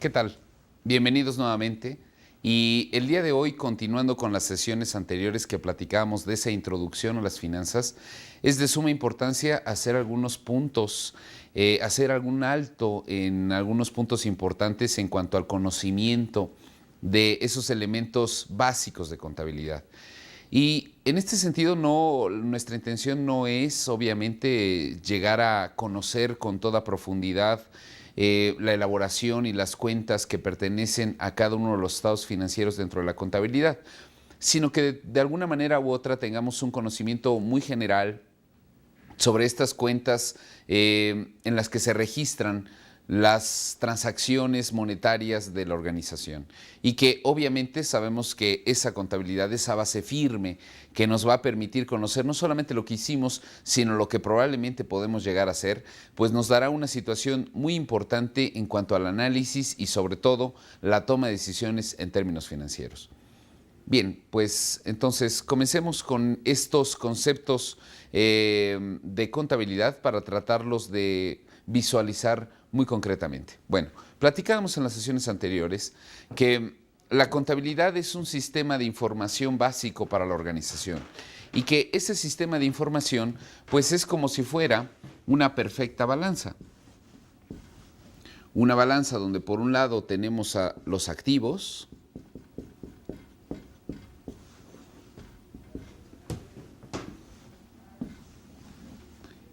¿Qué tal? Bienvenidos nuevamente. Y el día de hoy, continuando con las sesiones anteriores que platicábamos de esa introducción a las finanzas, es de suma importancia hacer algunos puntos, hacer algún alto en algunos puntos importantes en cuanto al conocimiento de esos elementos básicos de contabilidad. Y en este sentido, nuestra intención no es obviamente llegar a conocer con toda profundidad la elaboración y las cuentas que pertenecen a cada uno de los estados financieros dentro de la contabilidad, sino que de alguna manera u otra tengamos un conocimiento muy general sobre estas cuentas en las que se registran las transacciones monetarias de la organización y que obviamente sabemos que esa contabilidad, esa base firme que nos va a permitir conocer no solamente lo que hicimos, sino lo que probablemente podemos llegar a hacer, pues nos dará una situación muy importante en cuanto al análisis y sobre todo la toma de decisiones en términos financieros. Bien, pues entonces comencemos con estos conceptos de contabilidad para tratarlos de visualizar muy concretamente. Bueno, platicábamos en las sesiones anteriores que la contabilidad es un sistema de información básico para la organización y que ese sistema de información pues es como si fuera una perfecta balanza. Una balanza donde por un lado tenemos a los activos,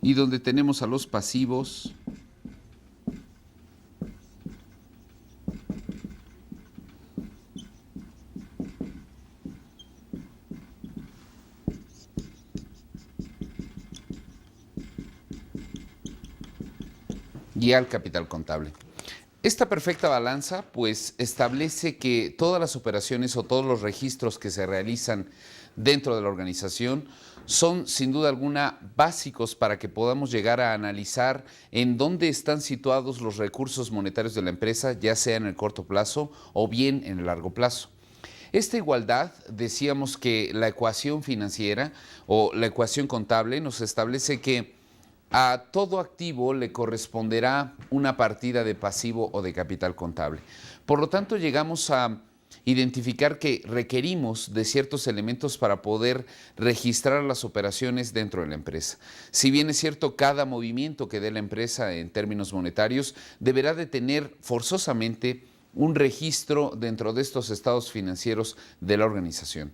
y donde tenemos a los pasivos y al capital contable. Esta perfecta balanza pues establece que todas las operaciones o todos los registros que se realizan dentro de la organización son sin duda alguna básicos para que podamos llegar a analizar en dónde están situados los recursos monetarios de la empresa, ya sea en el corto plazo o bien en el largo plazo. Esta igualdad, decíamos que la ecuación financiera o la ecuación contable nos establece que a todo activo le corresponderá una partida de pasivo o de capital contable. Por lo tanto, llegamos a identificar que requerimos de ciertos elementos para poder registrar las operaciones dentro de la empresa. Si bien es cierto, cada movimiento que dé la empresa en términos monetarios deberá de tener forzosamente un registro dentro de estos estados financieros de la organización.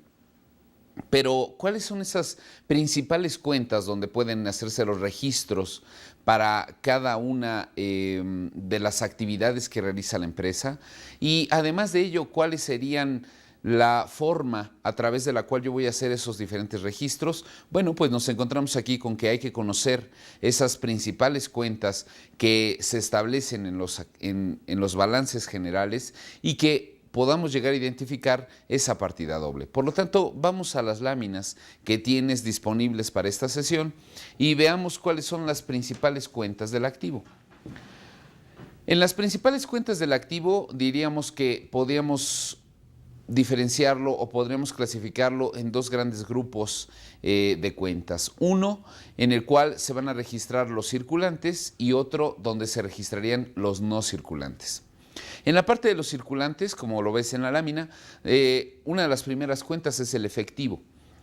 Pero, ¿cuáles son esas principales cuentas donde pueden hacerse los registros para cada una de las actividades que realiza la empresa? Y además de ello, ¿cuáles serían la forma a través de la cual yo voy a hacer esos diferentes registros? Bueno, pues nos encontramos aquí con que hay que conocer esas principales cuentas que se establecen en los balances generales y que podamos llegar a identificar esa partida doble. Por lo tanto, vamos a las láminas que tienes disponibles para esta sesión y veamos cuáles son las principales cuentas del activo. En las principales cuentas del activo diríamos que podríamos diferenciarlo o podríamos clasificarlo en dos grandes grupos de cuentas. Uno en el cual se van a registrar los circulantes y otro donde se registrarían los no circulantes. En la parte de los circulantes, como lo ves en la lámina, una de las primeras cuentas es el efectivo.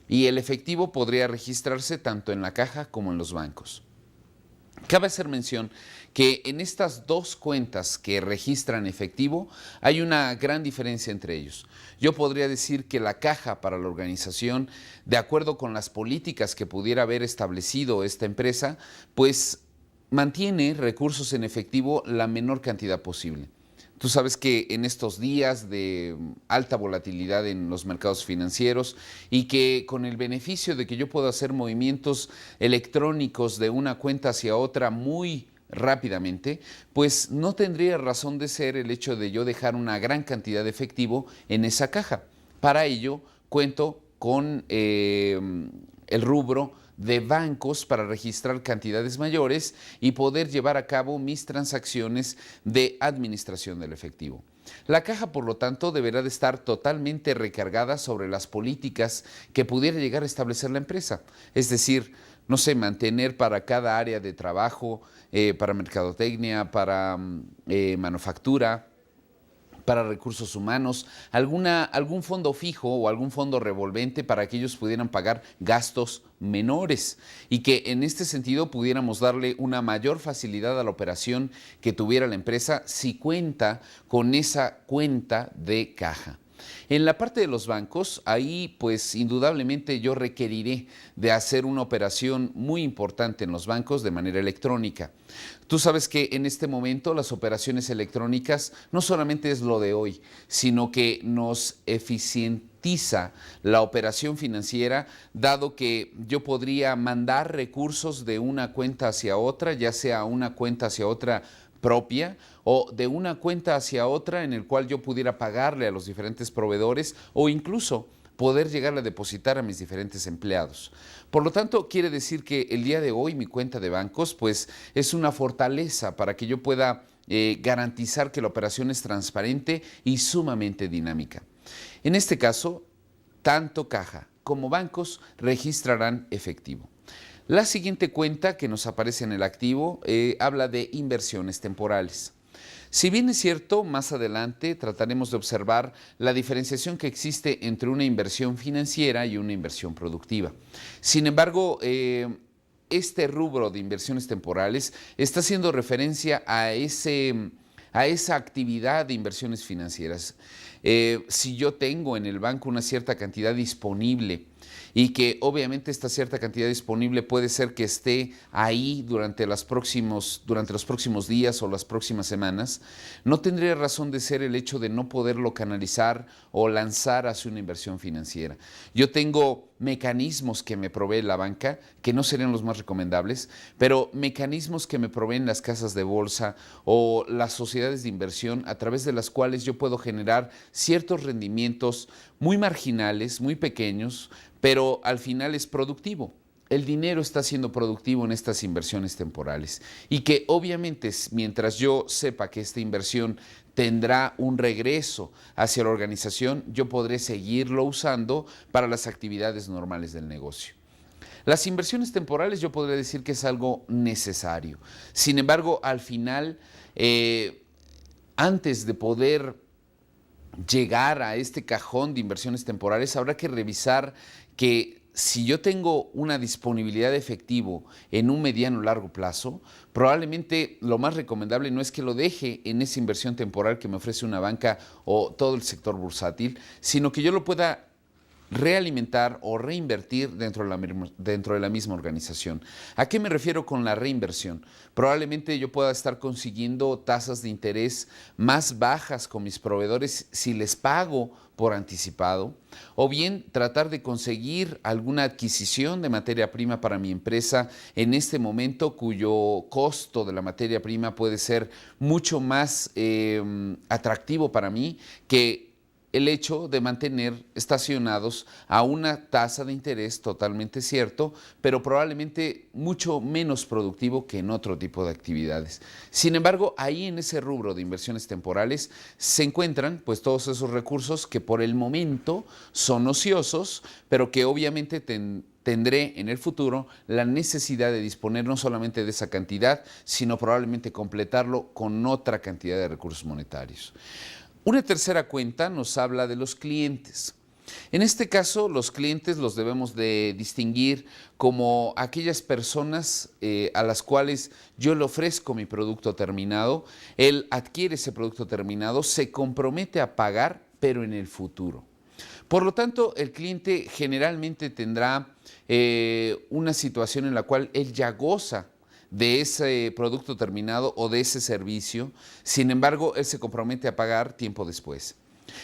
Y el efectivo podría registrarse tanto en la caja como en los bancos. Cabe hacer mención que en estas dos cuentas que registran efectivo hay una gran diferencia entre ellos. Yo podría decir que la caja para la organización, de acuerdo con las políticas que pudiera haber establecido esta empresa, pues mantiene recursos en efectivo la menor cantidad posible. Tú sabes que en estos días de alta volatilidad en los mercados financieros y que con el beneficio de que yo puedo hacer movimientos electrónicos de una cuenta hacia otra muy rápidamente, pues no tendría razón de ser el hecho de yo dejar una gran cantidad de efectivo en esa caja. Para ello cuento con el rubro de bancos para registrar cantidades mayores y poder llevar a cabo mis transacciones de administración del efectivo. La caja, por lo tanto, deberá de estar totalmente recargada sobre las políticas que pudiera llegar a establecer la empresa. Es decir, no sé, mantener para cada área de trabajo, para mercadotecnia, para manufactura, para recursos humanos, algún fondo fijo o algún fondo revolvente para que ellos pudieran pagar gastos menores y que en este sentido pudiéramos darle una mayor facilidad a la operación que tuviera la empresa si cuenta con esa cuenta de caja. En la parte de los bancos, ahí pues indudablemente yo requeriré de hacer una operación muy importante en los bancos de manera electrónica. Tú sabes que en este momento las operaciones electrónicas no solamente es lo de hoy, sino que nos eficientiza la operación financiera, dado que yo podría mandar recursos de una cuenta hacia otra, ya sea una cuenta hacia otra propia o de una cuenta hacia otra en el cual yo pudiera pagarle a los diferentes proveedores o incluso poder llegar a depositar a mis diferentes empleados. Por lo tanto, quiere decir que el día de hoy mi cuenta de bancos pues es una fortaleza para que yo pueda garantizar que la operación es transparente y sumamente dinámica. En este caso, tanto caja como bancos registrarán efectivo. La siguiente cuenta que nos aparece en el activo habla de inversiones temporales. Si bien es cierto, más adelante trataremos de observar la diferenciación que existe entre una inversión financiera y una inversión productiva. Sin embargo, este rubro de inversiones temporales está haciendo referencia a esa actividad de inversiones financieras. Si yo tengo en el banco una cierta cantidad disponible y que obviamente esta cierta cantidad disponible puede ser que esté ahí durante los próximos días o las próximas semanas, no tendría razón de ser el hecho de no poderlo canalizar o lanzar hacia una inversión financiera. Yo tengo mecanismos que me provee la banca, que no serían los más recomendables, pero mecanismos que me proveen las casas de bolsa o las sociedades de inversión a través de las cuales yo puedo generar ciertos rendimientos muy marginales, muy pequeños, pero al final es productivo. El dinero está siendo productivo en estas inversiones temporales y que obviamente mientras yo sepa que esta inversión tendrá un regreso hacia la organización, yo podré seguirlo usando para las actividades normales del negocio. Las inversiones temporales yo podría decir que es algo necesario. Sin embargo, al final, antes de poder llegar a este cajón de inversiones temporales, habrá que revisar que si yo tengo una disponibilidad de efectivo en un mediano o largo plazo, probablemente lo más recomendable no es que lo deje en esa inversión temporal que me ofrece una banca o todo el sector bursátil, sino que yo lo pueda realimentar o reinvertir dentro de la misma organización. ¿A qué me refiero con la reinversión? Probablemente yo pueda estar consiguiendo tasas de interés más bajas con mis proveedores si les pago por anticipado, o bien tratar de conseguir alguna adquisición de materia prima para mi empresa en este momento cuyo costo de la materia prima puede ser mucho más atractivo para mí que el hecho de mantener estacionados a una tasa de interés totalmente cierto, pero probablemente mucho menos productivo que en otro tipo de actividades. Sin embargo, ahí en ese rubro de inversiones temporales se encuentran pues todos esos recursos que por el momento son ociosos, pero que obviamente tendré en el futuro la necesidad de disponer no solamente de esa cantidad, sino probablemente completarlo con otra cantidad de recursos monetarios. Una tercera cuenta nos habla de los clientes. En este caso, los clientes los debemos de distinguir como aquellas personas a las cuales yo le ofrezco mi producto terminado, él adquiere ese producto terminado, se compromete a pagar, pero en el futuro. Por lo tanto, el cliente generalmente tendrá una situación en la cual él ya goza de ese producto terminado o de ese servicio, sin embargo, él se compromete a pagar tiempo después.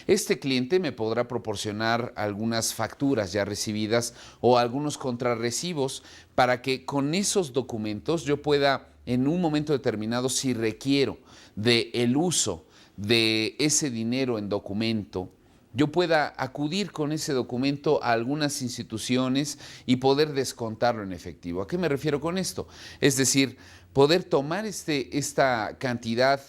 Este cliente me podrá proporcionar algunas facturas ya recibidas o algunos contrarrecibos para que con esos documentos yo pueda, en un momento determinado, si requiero del uso de ese dinero en documento, yo pueda acudir con ese documento a algunas instituciones y poder descontarlo en efectivo. ¿A qué me refiero con esto? Es decir, poder tomar esta cantidad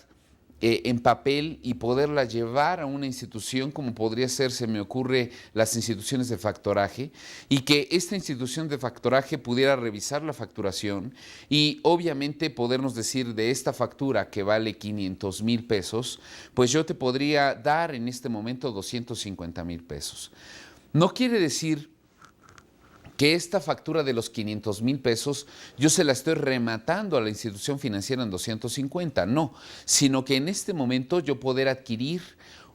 en papel y poderla llevar a una institución como podría ser, se me ocurre, las instituciones de factoraje, y que esta institución de factoraje pudiera revisar la facturación y obviamente podernos decir de esta factura que vale 500,000 pesos, pues yo te podría dar en este momento 250,000 pesos. No quiere decir que esta factura de los 500,000 pesos yo se la estoy rematando a la institución financiera en 250, no, sino que en este momento yo poder adquirir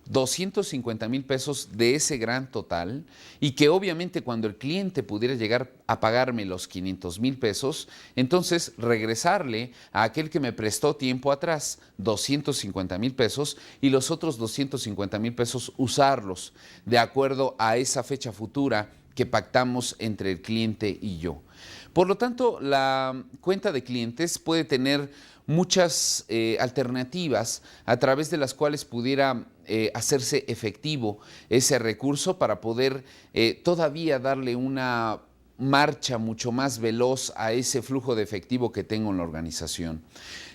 250,000 pesos de ese gran total y que obviamente cuando el cliente pudiera llegar a pagarme los 500,000 pesos, entonces regresarle a aquel que me prestó tiempo atrás 250,000 pesos y los otros 250,000 pesos usarlos de acuerdo a esa fecha futura que pactamos entre el cliente y yo. Por lo tanto, la cuenta de clientes puede tener muchas alternativas a través de las cuales pudiera hacerse efectivo ese recurso para poder todavía darle una marcha mucho más veloz a ese flujo de efectivo que tengo en la organización.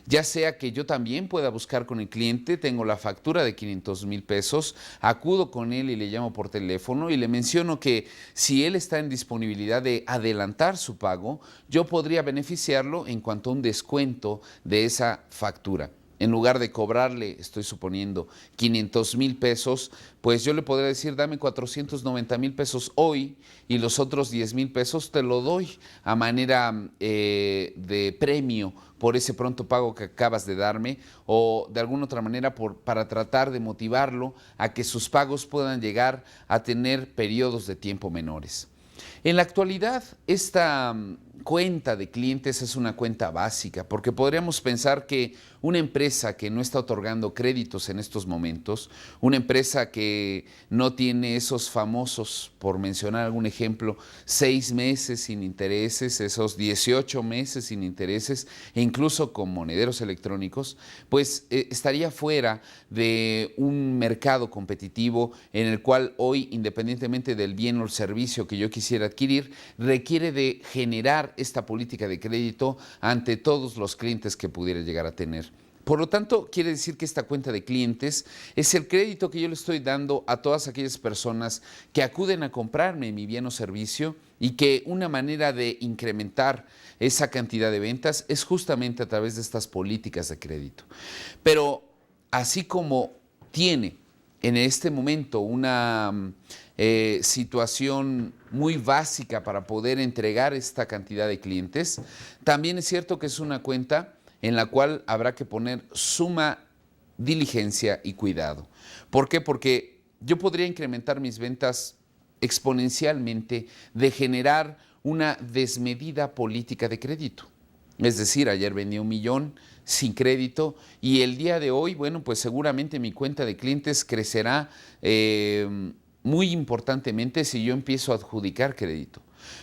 Ya sea que yo también pueda buscar con el cliente, tengo la factura de 500,000 pesos, acudo con él y le llamo por teléfono y le menciono que si él está en disponibilidad de adelantar su pago, yo podría beneficiarlo en cuanto a un descuento de esa factura. En lugar de cobrarle, estoy suponiendo, 500,000 pesos, pues yo le podría decir, dame 490,000 pesos hoy y los otros 10,000 pesos te lo doy a manera de premio por ese pronto pago que acabas de darme o de alguna otra manera para tratar de motivarlo a que sus pagos puedan llegar a tener periodos de tiempo menores. En la actualidad, esta cuenta de clientes es una cuenta básica, porque podríamos pensar que una empresa que no está otorgando créditos en estos momentos, una empresa que no tiene esos famosos, por mencionar algún ejemplo, 6 meses sin intereses, esos 18 meses sin intereses, e incluso con monederos electrónicos, pues estaría fuera de un mercado competitivo en el cual hoy, independientemente del bien o el servicio que yo quisiera adquirir, requiere de generar esta política de crédito ante todos los clientes que pudiera llegar a tener. Por lo tanto, quiere decir que esta cuenta de clientes es el crédito que yo le estoy dando a todas aquellas personas que acuden a comprarme mi bien o servicio y que una manera de incrementar esa cantidad de ventas es justamente a través de estas políticas de crédito. Pero así como tiene en este momento una situación muy básica para poder entregar esta cantidad de clientes, también es cierto que es una cuenta en la cual habrá que poner suma diligencia y cuidado. ¿Por qué? Porque yo podría incrementar mis ventas exponencialmente de generar una desmedida política de crédito. Es decir, ayer vendí 1,000,000 sin crédito y el día de hoy, bueno, pues seguramente mi cuenta de clientes crecerá muy importantemente si yo empiezo a adjudicar crédito.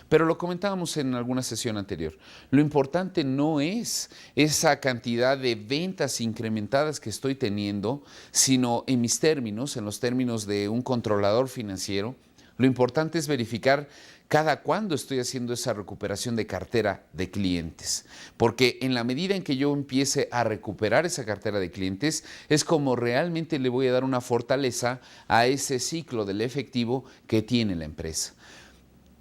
Pero lo comentábamos en alguna sesión anterior. Lo importante no es esa cantidad de ventas incrementadas que estoy teniendo, sino en mis términos, en los términos de un controlador financiero. Lo importante es verificar cada cuándo estoy haciendo esa recuperación de cartera de clientes. Porque en la medida en que yo empiece a recuperar esa cartera de clientes, es como realmente le voy a dar una fortaleza a ese ciclo del efectivo que tiene la empresa.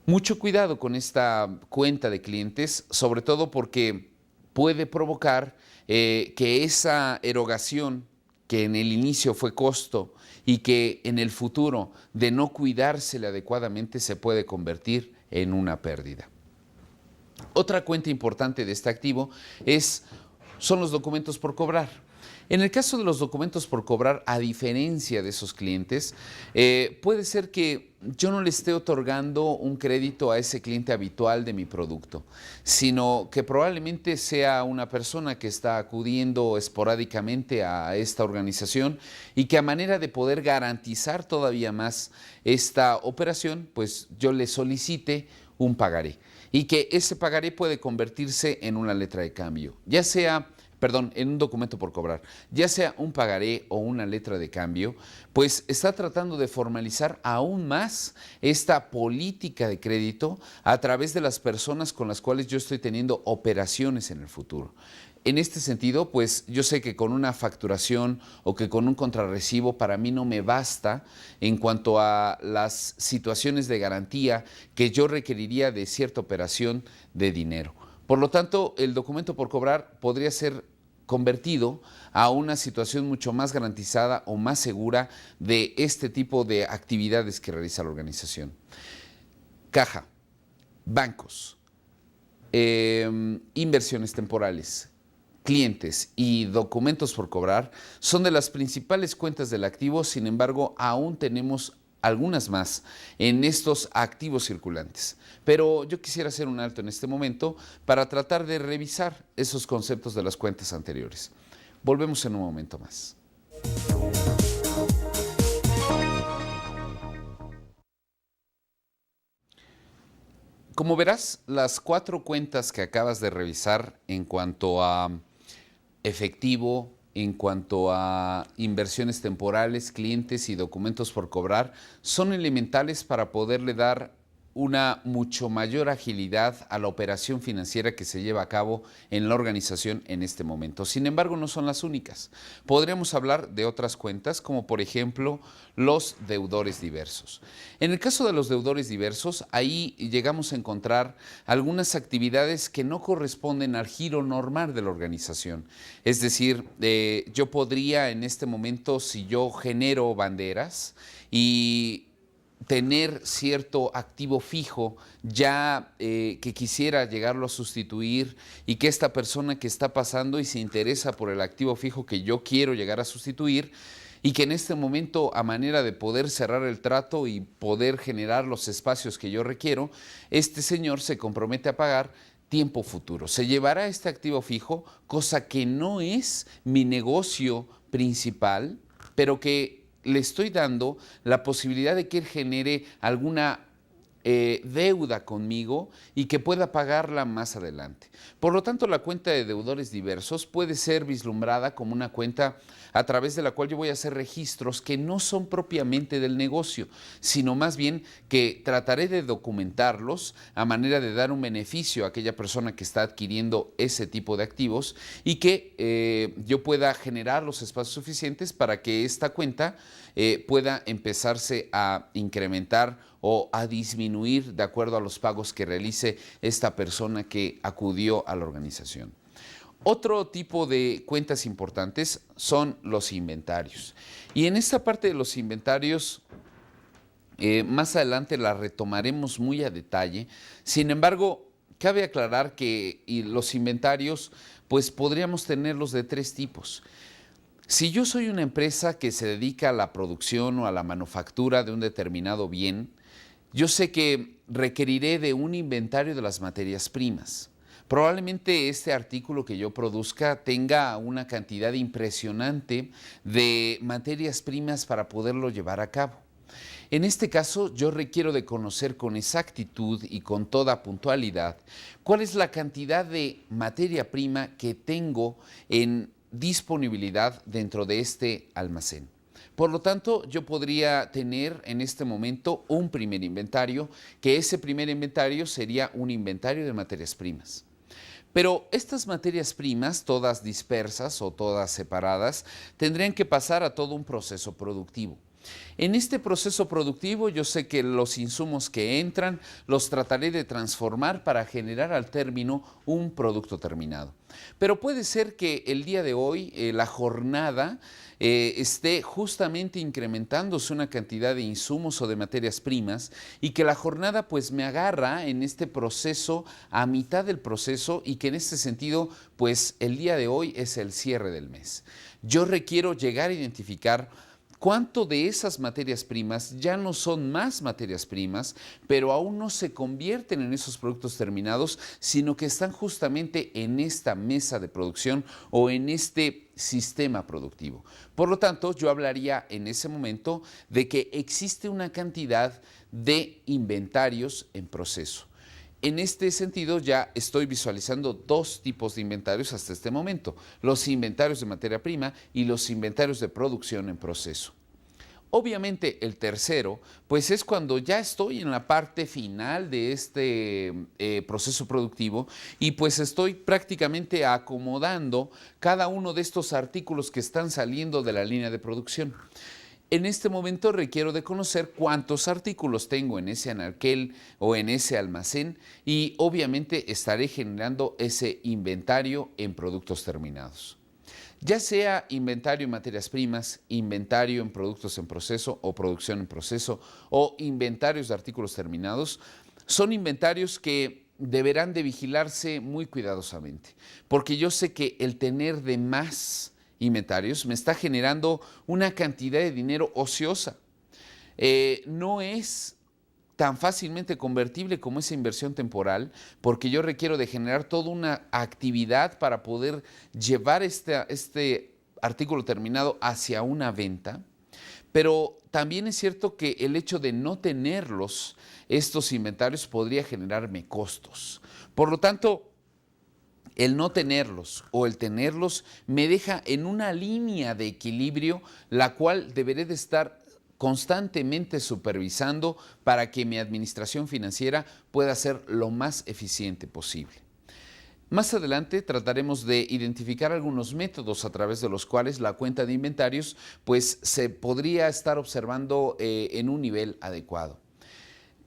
Mucho cuidado con esta cuenta de clientes, sobre todo porque puede provocar que esa erogación que en el inicio fue costo y que en el futuro de no cuidársele adecuadamente se puede convertir en una pérdida. Otra cuenta importante de este activo son los documentos por cobrar. En el caso de los documentos por cobrar, a diferencia de esos clientes, puede ser que yo no le esté otorgando un crédito a ese cliente habitual de mi producto, sino que probablemente sea una persona que está acudiendo esporádicamente a esta organización y que a manera de poder garantizar todavía más esta operación, pues yo le solicite un pagaré y que ese pagaré puede convertirse en una letra de cambio, en un documento por cobrar, ya sea un pagaré o una letra de cambio, pues está tratando de formalizar aún más esta política de crédito a través de las personas con las cuales yo estoy teniendo operaciones en el futuro. En este sentido, pues yo sé que con una facturación o que con un contrarrecibo para mí no me basta en cuanto a las situaciones de garantía que yo requeriría de cierta operación de dinero. Por lo tanto, el documento por cobrar podría ser convertido a una situación mucho más garantizada o más segura de este tipo de actividades que realiza la organización. Caja, bancos, inversiones temporales, clientes y documentos por cobrar son de las principales cuentas del activo. Sin embargo, aún tenemos algunas más en estos activos circulantes. Pero yo quisiera hacer un alto en este momento para tratar de revisar esos conceptos de las cuentas anteriores. Volvemos en un momento más. Como verás, las 4 cuentas que acabas de revisar en cuanto a efectivo, en cuanto a inversiones temporales, clientes y documentos por cobrar, son elementales para poderle dar una mucho mayor agilidad a la operación financiera que se lleva a cabo en la organización en este momento. Sin embargo, no son las únicas. Podríamos hablar de otras cuentas, como por ejemplo los deudores diversos. En el caso de los deudores diversos, ahí llegamos a encontrar algunas actividades que no corresponden al giro normal de la organización. Es decir, yo podría en este momento, si yo genero banderas y tener cierto activo fijo ya que quisiera llegarlo a sustituir y que esta persona que está pasando y se interesa por el activo fijo que yo quiero llegar a sustituir y que en este momento, a manera de poder cerrar el trato y poder generar los espacios que yo requiero, este señor se compromete a pagar tiempo futuro. Se llevará este activo fijo, cosa que no es mi negocio principal, pero que le estoy dando la posibilidad de que él genere alguna deuda conmigo y que pueda pagarla más adelante. Por lo tanto, la cuenta de deudores diversos puede ser vislumbrada como una cuenta a través de la cual yo voy a hacer registros que no son propiamente del negocio, sino más bien que trataré de documentarlos a manera de dar un beneficio a aquella persona que está adquiriendo ese tipo de activos y que yo pueda generar los espacios suficientes para que esta cuenta pueda empezarse a incrementar o a disminuir de acuerdo a los pagos que realice esta persona que acudió a la organización. Otro tipo de cuentas importantes son los inventarios. Y en esta parte de los inventarios, más adelante la retomaremos muy a detalle. Sin embargo, cabe aclarar que los inventarios, pues podríamos tenerlos de 3 tipos. Si yo soy una empresa que se dedica a la producción o a la manufactura de un determinado bien, yo sé que requeriré de un inventario de las materias primas. Probablemente este artículo que yo produzca tenga una cantidad impresionante de materias primas para poderlo llevar a cabo. En este caso, yo requiero de conocer con exactitud y con toda puntualidad cuál es la cantidad de materia prima que tengo en disponibilidad dentro de este almacén. Por lo tanto, yo podría tener en este momento un primer inventario, que ese primer inventario sería un inventario de materias primas. Pero estas materias primas, todas dispersas o todas separadas, tendrían que pasar a todo un proceso productivo. En este proceso productivo yo sé que los insumos que entran los trataré de transformar para generar al término un producto terminado. Pero puede ser que el día de hoy la jornada esté justamente incrementándose una cantidad de insumos o de materias primas y que la jornada pues me agarra en este proceso a mitad del proceso y que en este sentido pues el día de hoy es el cierre del mes. Yo requiero llegar a identificar cuánto de esas materias primas ya no son más materias primas, pero aún no se convierten en esos productos terminados, sino que están justamente en esta mesa de producción o en este sistema productivo. Por lo tanto, yo hablaría en ese momento de que existe una cantidad de inventarios en proceso. En este sentido, ya estoy visualizando 2 tipos de inventarios hasta este momento: los inventarios de materia prima y los inventarios de producción en proceso. Obviamente el tercero, pues es cuando ya estoy en la parte final de este proceso productivo y pues estoy prácticamente acomodando cada uno de estos artículos que están saliendo de la línea de producción. En este momento requiero de conocer cuántos artículos tengo en ese anaquel o en ese almacén y obviamente estaré generando ese inventario en productos terminados. Ya sea inventario en materias primas, inventario en productos en proceso o producción en proceso o inventarios de artículos terminados, son inventarios que deberán de vigilarse muy cuidadosamente, porque yo sé que el tener de más inventarios me está generando una cantidad de dinero ociosa. No es tan fácilmente convertible como esa inversión temporal, porque yo requiero de generar toda una actividad para poder llevar este artículo terminado hacia una venta. Pero también es cierto que el hecho de no tenerlos, estos inventarios, podría generarme costos. Por lo tanto, el no tenerlos o el tenerlos me deja en una línea de equilibrio, la cual deberé de estar constantemente supervisando para que mi administración financiera pueda ser lo más eficiente posible. Más adelante trataremos de identificar algunos métodos a través de los cuales la cuenta de inventarios pues se podría estar observando en un nivel adecuado.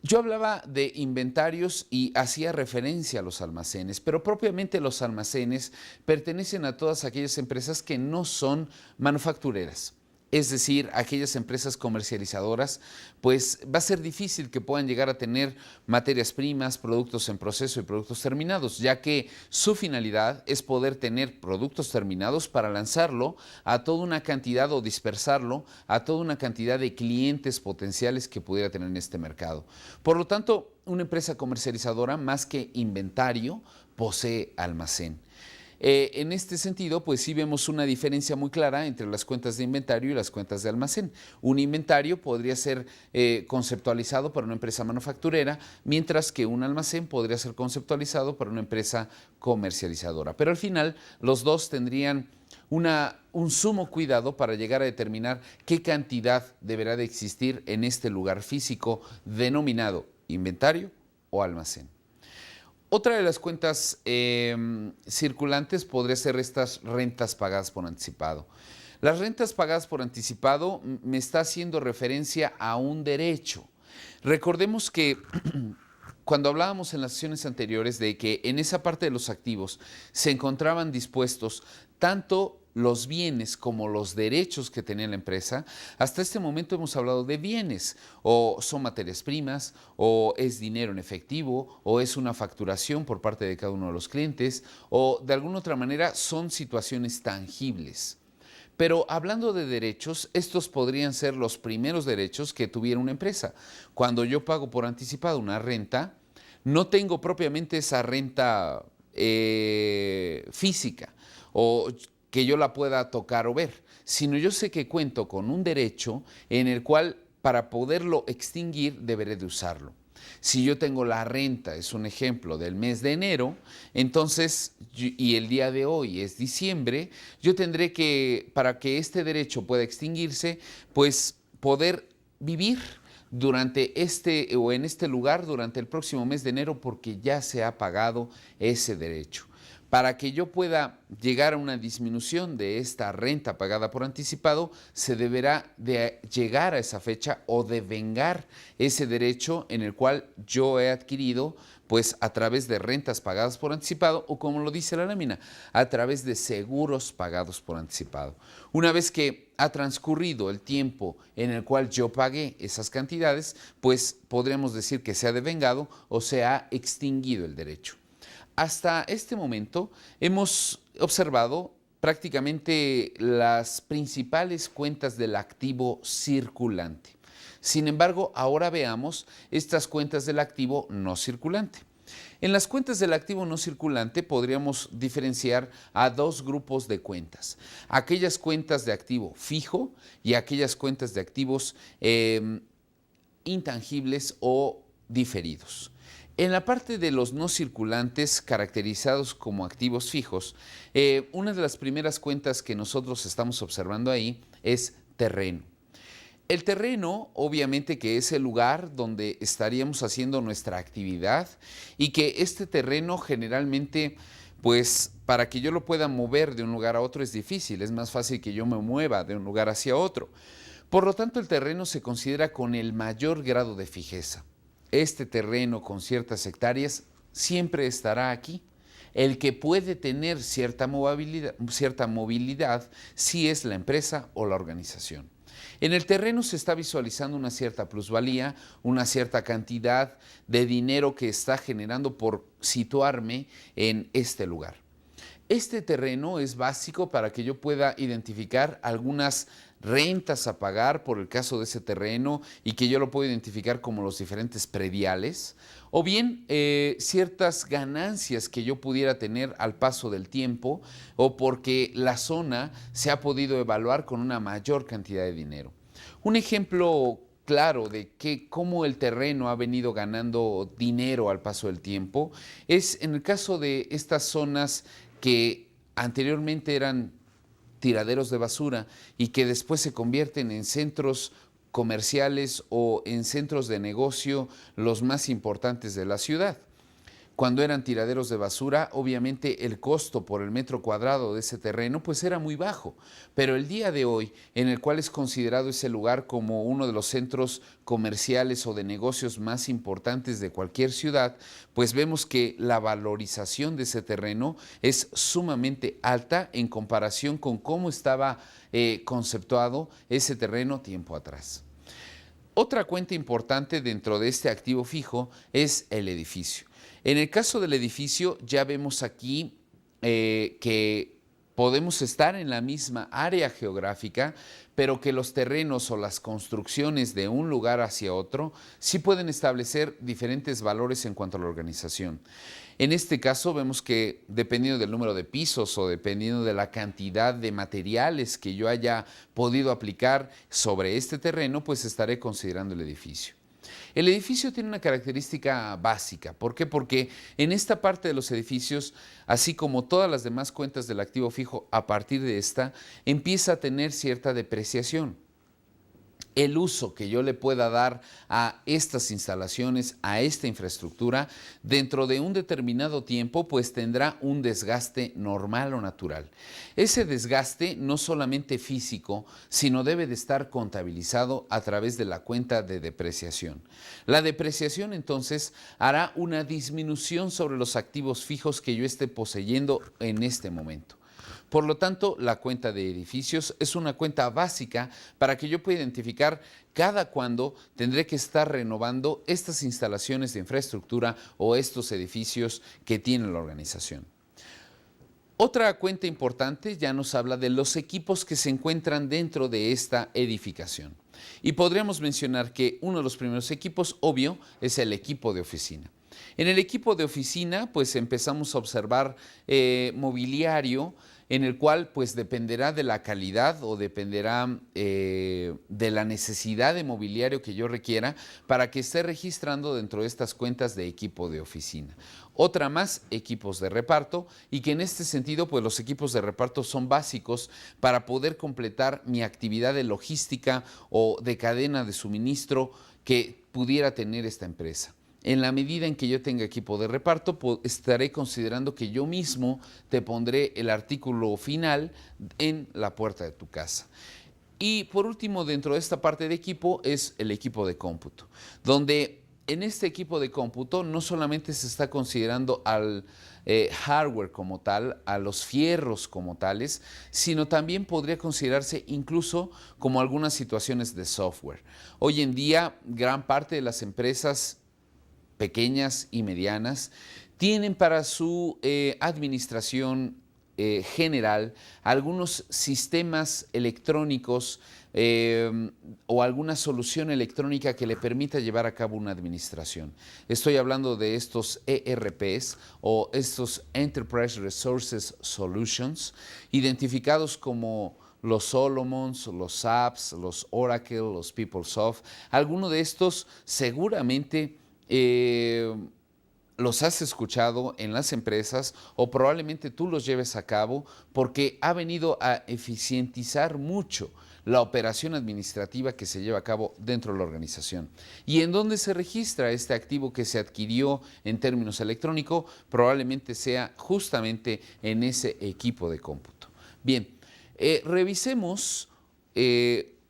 Yo hablaba de inventarios y hacía referencia a los almacenes, pero propiamente los almacenes pertenecen a todas aquellas empresas que no son manufactureras. Es decir, aquellas empresas comercializadoras, pues va a ser difícil que puedan llegar a tener materias primas, productos en proceso y productos terminados, ya que su finalidad es poder tener productos terminados para lanzarlo a toda una cantidad o dispersarlo a toda una cantidad de clientes potenciales que pudiera tener en este mercado. Por lo tanto, una empresa comercializadora, más que inventario, posee almacén. En este sentido, pues sí vemos una diferencia muy clara entre las cuentas de inventario y las cuentas de almacén. Un inventario podría ser conceptualizado para una empresa manufacturera, mientras que un almacén podría ser conceptualizado para una empresa comercializadora. Pero al final, los dos tendrían un sumo cuidado para llegar a determinar qué cantidad deberá de existir en este lugar físico denominado inventario o almacén. Otra de las cuentas circulantes podría ser estas rentas pagadas por anticipado. Las rentas pagadas por anticipado me está haciendo referencia a un derecho. Recordemos que cuando hablábamos en las sesiones anteriores de que en esa parte de los activos se encontraban dispuestos tanto los bienes como los derechos que tenía la empresa, hasta este momento hemos hablado de bienes, o son materias primas, o es dinero en efectivo, o es una facturación por parte de cada uno de los clientes, o de alguna otra manera son situaciones tangibles. Pero hablando de derechos, estos podrían ser los primeros derechos que tuviera una empresa. Cuando yo pago por anticipado una renta, no tengo propiamente esa renta física o que yo la pueda tocar o ver, sino yo sé que cuento con un derecho en el cual para poderlo extinguir deberé de usarlo. Si yo tengo la renta, es un ejemplo, del mes de enero, entonces, y el día de hoy es diciembre, yo tendré que, para que este derecho pueda extinguirse, pues poder vivir durante este o en este lugar durante el próximo mes de enero porque ya se ha pagado ese derecho. Para que yo pueda llegar a una disminución de esta renta pagada por anticipado, se deberá de llegar a esa fecha o devengar ese derecho en el cual yo he adquirido, pues a través de rentas pagadas por anticipado o como lo dice la lámina, a través de seguros pagados por anticipado. Una vez que ha transcurrido el tiempo en el cual yo pagué esas cantidades, pues podríamos decir que se ha devengado o se ha extinguido el derecho. Hasta este momento hemos observado prácticamente las principales cuentas del activo circulante. Sin embargo, ahora veamos estas cuentas del activo no circulante. En las cuentas del activo no circulante podríamos diferenciar a dos grupos de cuentas. Aquellas cuentas de activo fijo y aquellas cuentas de activos intangibles o diferidos. En la parte de los no circulantes caracterizados como activos fijos, una de las primeras cuentas que nosotros estamos observando ahí es terreno. El terreno, obviamente, que es el lugar donde estaríamos haciendo nuestra actividad y que este terreno generalmente, pues para que yo lo pueda mover de un lugar a otro es difícil, es más fácil que yo me mueva de un lugar hacia otro. Por lo tanto, el terreno se considera con el mayor grado de fijeza. Este terreno con ciertas hectáreas siempre estará aquí. El que puede tener cierta movilidad sí es la empresa o la organización. En el terreno se está visualizando una cierta plusvalía, una cierta cantidad de dinero que está generando por situarme en este lugar. Este terreno es básico para que yo pueda identificar algunas rentas a pagar por el caso de ese terreno y que yo lo pueda identificar como los diferentes prediales, o bien ciertas ganancias que yo pudiera tener al paso del tiempo o porque la zona se ha podido evaluar con una mayor cantidad de dinero. Un ejemplo claro de cómo el terreno ha venido ganando dinero al paso del tiempo es en el caso de estas zonas que anteriormente eran tiraderos de basura y que después se convierten en centros comerciales o en centros de negocio los más importantes de la ciudad. Cuando eran tiraderos de basura, obviamente el costo por el metro cuadrado de ese terreno pues era muy bajo, pero el día de hoy, en el cual es considerado ese lugar como uno de los centros comerciales o de negocios más importantes de cualquier ciudad, pues vemos que la valorización de ese terreno es sumamente alta en comparación con cómo estaba conceptuado ese terreno tiempo atrás. Otra cuenta importante dentro de este activo fijo es el edificio. En el caso del edificio ya vemos aquí que podemos estar en la misma área geográfica, pero que los terrenos o las construcciones de un lugar hacia otro sí pueden establecer diferentes valores en cuanto a la organización. En este caso vemos que dependiendo del número de pisos o dependiendo de la cantidad de materiales que yo haya podido aplicar sobre este terreno, pues estaré considerando el edificio. El edificio tiene una característica básica. ¿Por qué? Porque en esta parte de los edificios, así como todas las demás cuentas del activo fijo, a partir de esta, empieza a tener cierta depreciación. El uso que yo le pueda dar a estas instalaciones, a esta infraestructura, dentro de un determinado tiempo, pues tendrá un desgaste normal o natural. Ese desgaste no solamente físico, sino debe de estar contabilizado a través de la cuenta de depreciación. La depreciación entonces hará una disminución sobre los activos fijos que yo esté poseyendo en este momento. Por lo tanto, la cuenta de edificios es una cuenta básica para que yo pueda identificar cada cuándo tendré que estar renovando estas instalaciones de infraestructura o estos edificios que tiene la organización. Otra cuenta importante ya nos habla de los equipos que se encuentran dentro de esta edificación. Y podríamos mencionar que uno de los primeros equipos, obvio, es el equipo de oficina. En el equipo de oficina, pues empezamos a observar mobiliario, en el cual pues dependerá de la calidad o dependerá de la necesidad de mobiliario que yo requiera para que esté registrando dentro de estas cuentas de equipo de oficina. Otra más, equipos de reparto, y que en este sentido pues los equipos de reparto son básicos para poder completar mi actividad de logística o de cadena de suministro que pudiera tener esta empresa. En la medida en que yo tenga equipo de reparto, estaré considerando que yo mismo te pondré el artículo final en la puerta de tu casa. Y por último, dentro de esta parte de equipo es el equipo de cómputo, donde en este equipo de cómputo no solamente se está considerando al hardware como tal, a los fierros como tales, sino también podría considerarse incluso como algunas situaciones de software. Hoy en día, gran parte de las empresas pequeñas y medianas, tienen para su administración general algunos sistemas electrónicos o alguna solución electrónica que le permita llevar a cabo una administración. Estoy hablando de estos ERPs o estos Enterprise Resources Solutions, identificados como los Solomons, los SAPs, los Oracle, los PeopleSoft. Alguno de estos seguramente los has escuchado en las empresas o probablemente tú los lleves a cabo porque ha venido a eficientizar mucho la operación administrativa que se lleva a cabo dentro de la organización. ¿Y en dónde se registra este activo que se adquirió en términos electrónicos? Probablemente sea justamente en ese equipo de cómputo. Bien, revisemos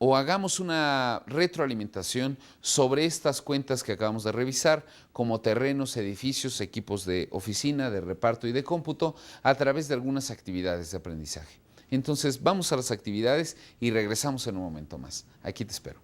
o hagamos una retroalimentación sobre estas cuentas que acabamos de revisar, como terrenos, edificios, equipos de oficina, de reparto y de cómputo, a través de algunas actividades de aprendizaje. Entonces, vamos a las actividades y regresamos en un momento más. Aquí te espero.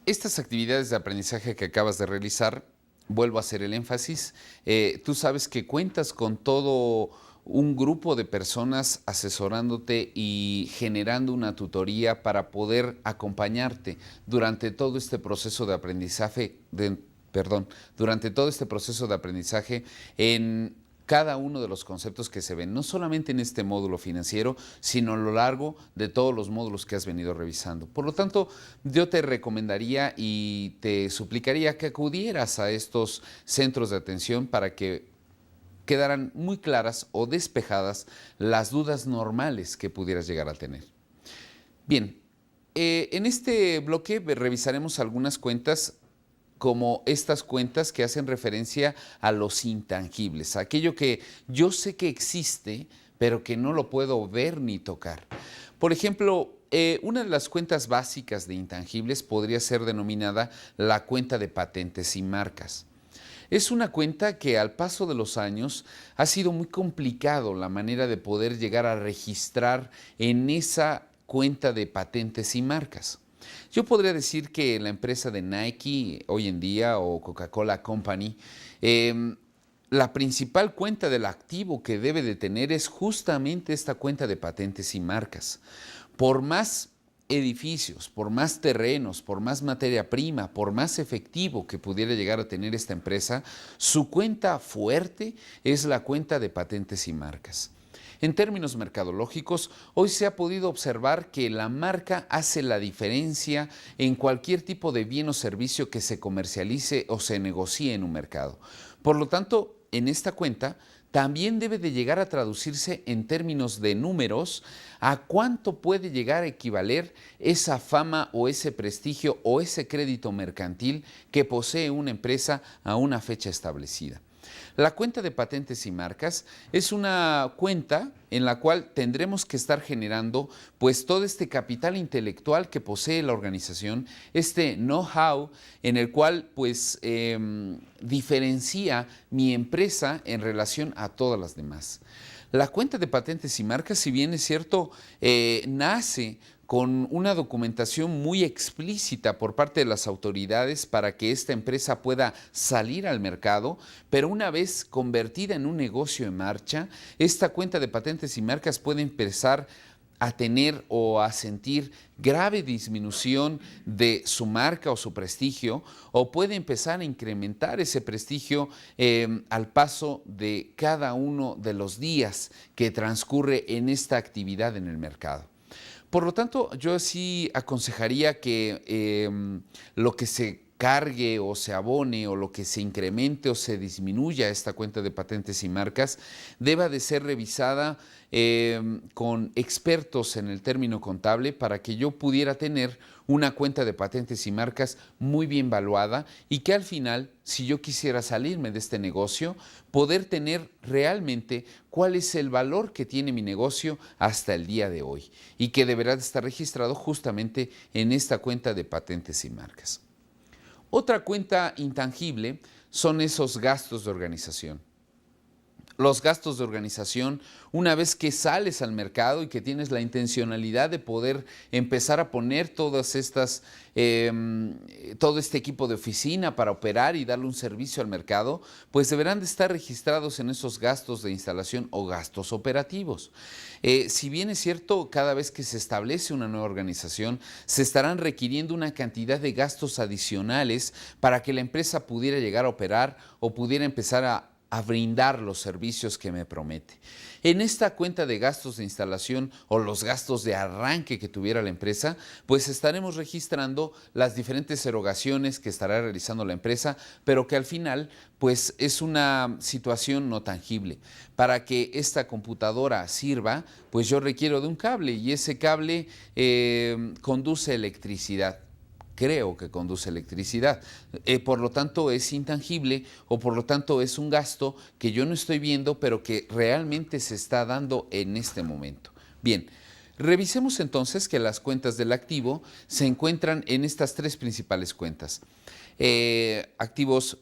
Estas actividades de aprendizaje que acabas de realizar, vuelvo a hacer el énfasis, tú sabes que cuentas con todo un grupo de personas asesorándote y generando una tutoría para poder acompañarte durante todo este proceso de aprendizaje, durante todo este proceso de aprendizaje en cada uno de los conceptos que se ven, no solamente en este módulo financiero, sino a lo largo de todos los módulos que has venido revisando. Por lo tanto, yo te recomendaría y te suplicaría que acudieras a estos centros de atención para que quedaran muy claras o despejadas las dudas normales que pudieras llegar a tener. Bien, en este bloque revisaremos algunas cuentas como estas cuentas que hacen referencia a los intangibles, aquello que yo sé que existe, pero que no lo puedo ver ni tocar. Por ejemplo, una de las cuentas básicas de intangibles podría ser denominada la cuenta de patentes y marcas. Es una cuenta que al paso de los años ha sido muy complicado la manera de poder llegar a registrar en esa cuenta de patentes y marcas. Yo podría decir que la empresa de Nike hoy en día o Coca-Cola Company, la principal cuenta del activo que debe de tener es justamente esta cuenta de patentes y marcas. Por más edificios, por más terrenos, por más materia prima, por más efectivo que pudiera llegar a tener esta empresa, su cuenta fuerte es la cuenta de patentes y marcas. En términos mercadológicos, hoy se ha podido observar que la marca hace la diferencia en cualquier tipo de bien o servicio que se comercialice o se negocie en un mercado. Por lo tanto, en esta cuenta también debe de llegar a traducirse en términos de números a cuánto puede llegar a equivaler esa fama o ese prestigio o ese crédito mercantil que posee una empresa a una fecha establecida. La cuenta de patentes y marcas es una cuenta en la cual tendremos que estar generando pues todo este capital intelectual que posee la organización, este know-how en el cual pues diferencia mi empresa en relación a todas las demás. La cuenta de patentes y marcas, si bien es cierto, nace con una documentación muy explícita por parte de las autoridades para que esta empresa pueda salir al mercado, pero una vez convertida en un negocio en marcha, esta cuenta de patentes y marcas puede empezar a tener o a sentir grave disminución de su marca o su prestigio, o puede empezar a incrementar ese prestigio al paso de cada uno de los días que transcurre en esta actividad en el mercado. Por lo tanto, yo sí aconsejaría que lo que se cargue o se abone o lo que se incremente o se disminuya esta cuenta de patentes y marcas deba de ser revisada con expertos en el término contable para que yo pudiera tener una cuenta de patentes y marcas muy bien valuada y que al final, si yo quisiera salirme de este negocio, poder tener realmente cuál es el valor que tiene mi negocio hasta el día de hoy y que deberá de estar registrado justamente en esta cuenta de patentes y marcas. Otra cuenta intangible son esos gastos de organización. Los gastos de organización, una vez que sales al mercado y que tienes la intencionalidad de poder empezar a poner todo este equipo de oficina para operar y darle un servicio al mercado, pues deberán de estar registrados en esos gastos de instalación o gastos operativos. Si bien es cierto, cada vez que se establece una nueva organización, se estarán requiriendo una cantidad de gastos adicionales para que la empresa pudiera llegar a operar o pudiera empezar a brindar los servicios que me promete. En esta cuenta de gastos de instalación o los gastos de arranque que tuviera la empresa, pues estaremos registrando las diferentes erogaciones que estará realizando la empresa, pero que al final pues es una situación no tangible. Para que esta computadora sirva, pues yo requiero de un cable y ese cable conduce electricidad. Creo que conduce electricidad. Por lo tanto, es intangible o por lo tanto es un gasto que yo no estoy viendo, pero que realmente se está dando en este momento. Bien, revisemos entonces que las cuentas del activo se encuentran en estas tres principales cuentas. Activos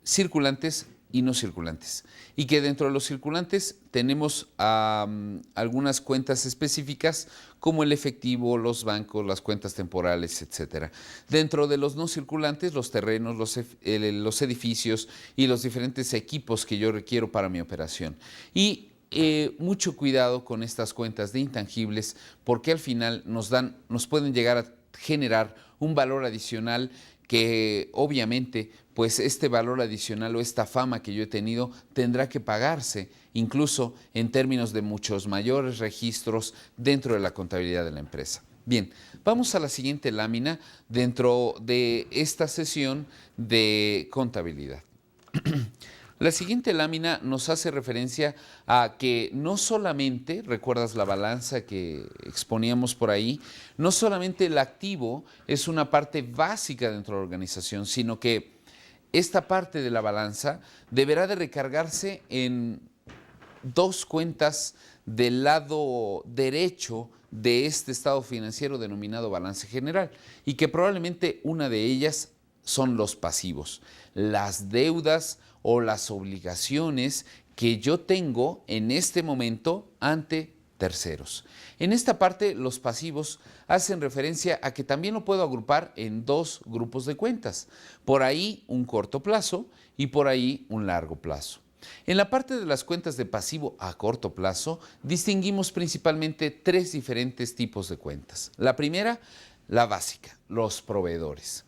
circulantes y no circulantes. Y que dentro de los circulantes tenemos algunas cuentas específicas como el efectivo, los bancos, las cuentas temporales, etc. Dentro de los no circulantes, los terrenos, los edificios y los diferentes equipos que yo requiero para mi operación. Y mucho cuidado con estas cuentas de intangibles porque al final nos pueden llegar a generar un valor adicional que obviamente pues este valor adicional o esta fama que yo he tenido tendrá que pagarse, incluso en términos de muchos mayores registros dentro de la contabilidad de la empresa. Bien, vamos a la siguiente lámina dentro de esta sesión de contabilidad. La siguiente lámina nos hace referencia a que no solamente, recuerdas la balanza que exponíamos por ahí, no solamente el activo es una parte básica dentro de la organización, sino que esta parte de la balanza deberá de recargarse en dos cuentas del lado derecho de este estado financiero denominado balance general y que probablemente una de ellas son los pasivos, las deudas o las obligaciones que yo tengo en este momento ante terceros. En esta parte, los pasivos hacen referencia a que también lo puedo agrupar en dos grupos de cuentas. Por ahí un corto plazo y por ahí un largo plazo. En la parte de las cuentas de pasivo a corto plazo, distinguimos principalmente tres diferentes tipos de cuentas. La primera, la básica, los proveedores.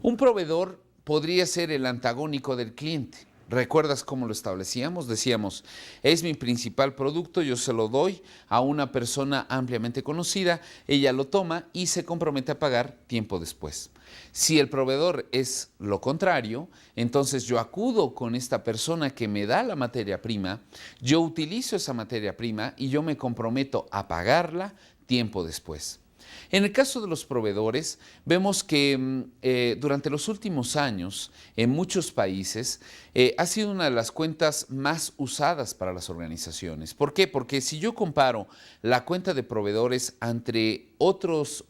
Un proveedor podría ser el antagónico del cliente. ¿Recuerdas cómo lo establecíamos? Decíamos, es mi principal producto, yo se lo doy a una persona ampliamente conocida, ella lo toma y se compromete a pagar tiempo después. Si el proveedor es lo contrario, entonces yo acudo con esta persona que me da la materia prima, yo utilizo esa materia prima y yo me comprometo a pagarla tiempo después. En el caso de los proveedores, vemos que durante los últimos años, en muchos países, ha sido una de las cuentas más usadas para las organizaciones. ¿Por qué? Porque si yo comparo la cuenta de proveedores entre otros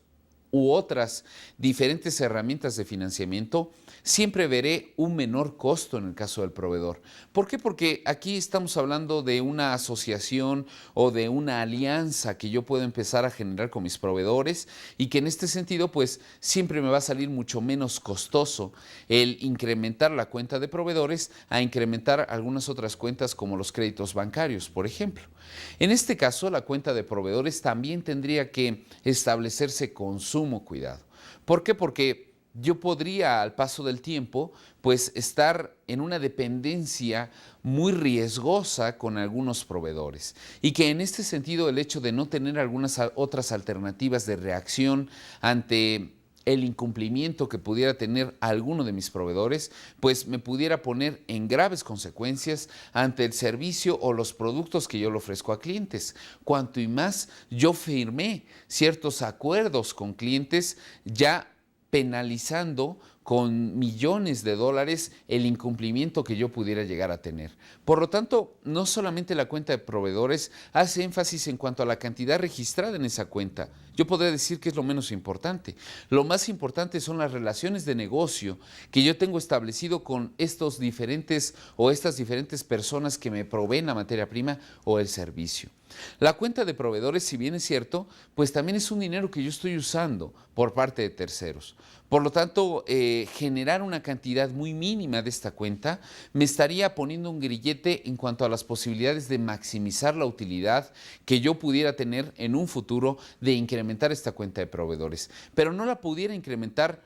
u otras diferentes herramientas de financiamiento, siempre veré un menor costo en el caso del proveedor. ¿Por qué? Porque aquí estamos hablando de una asociación o de una alianza que yo puedo empezar a generar con mis proveedores y que en este sentido pues siempre me va a salir mucho menos costoso el incrementar la cuenta de proveedores a incrementar algunas otras cuentas como los créditos bancarios, por ejemplo. En este caso, la cuenta de proveedores también tendría que establecerse con sumo cuidado. ¿Por qué? Porque yo podría al paso del tiempo pues estar en una dependencia muy riesgosa con algunos proveedores y que en este sentido el hecho de no tener algunas otras alternativas de reacción ante el incumplimiento que pudiera tener alguno de mis proveedores, pues me pudiera poner en graves consecuencias ante el servicio o los productos que yo le ofrezco a clientes. Cuanto y más yo firmé ciertos acuerdos con clientes ya penalizando con millones de dólares el incumplimiento que yo pudiera llegar a tener. Por lo tanto, no solamente la cuenta de proveedores hace énfasis en cuanto a la cantidad registrada en esa cuenta. Yo podría decir que es lo menos importante. Lo más importante son las relaciones de negocio que yo tengo establecido con estos diferentes o estas diferentes personas que me proveen la materia prima o el servicio. La cuenta de proveedores, si bien es cierto, pues también es un dinero que yo estoy usando por parte de terceros. Por lo tanto, generar una cantidad muy mínima de esta cuenta me estaría poniendo un grillete en cuanto a las posibilidades de maximizar la utilidad que yo pudiera tener en un futuro de incrementar esta cuenta de proveedores. Pero no la pudiera incrementar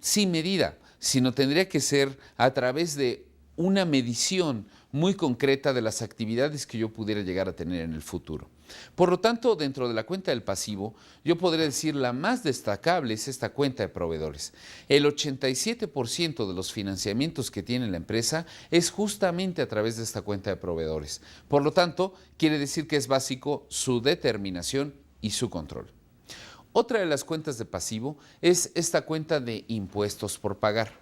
sin medida, sino tendría que ser a través de una medición muy concreta de las actividades que yo pudiera llegar a tener en el futuro. Por lo tanto, dentro de la cuenta del pasivo, yo podría decir la más destacable es esta cuenta de proveedores. El 87% de los financiamientos que tiene la empresa es justamente a través de esta cuenta de proveedores. Por lo tanto, quiere decir que es básico su determinación y su control. Otra de las cuentas de pasivo es esta cuenta de impuestos por pagar.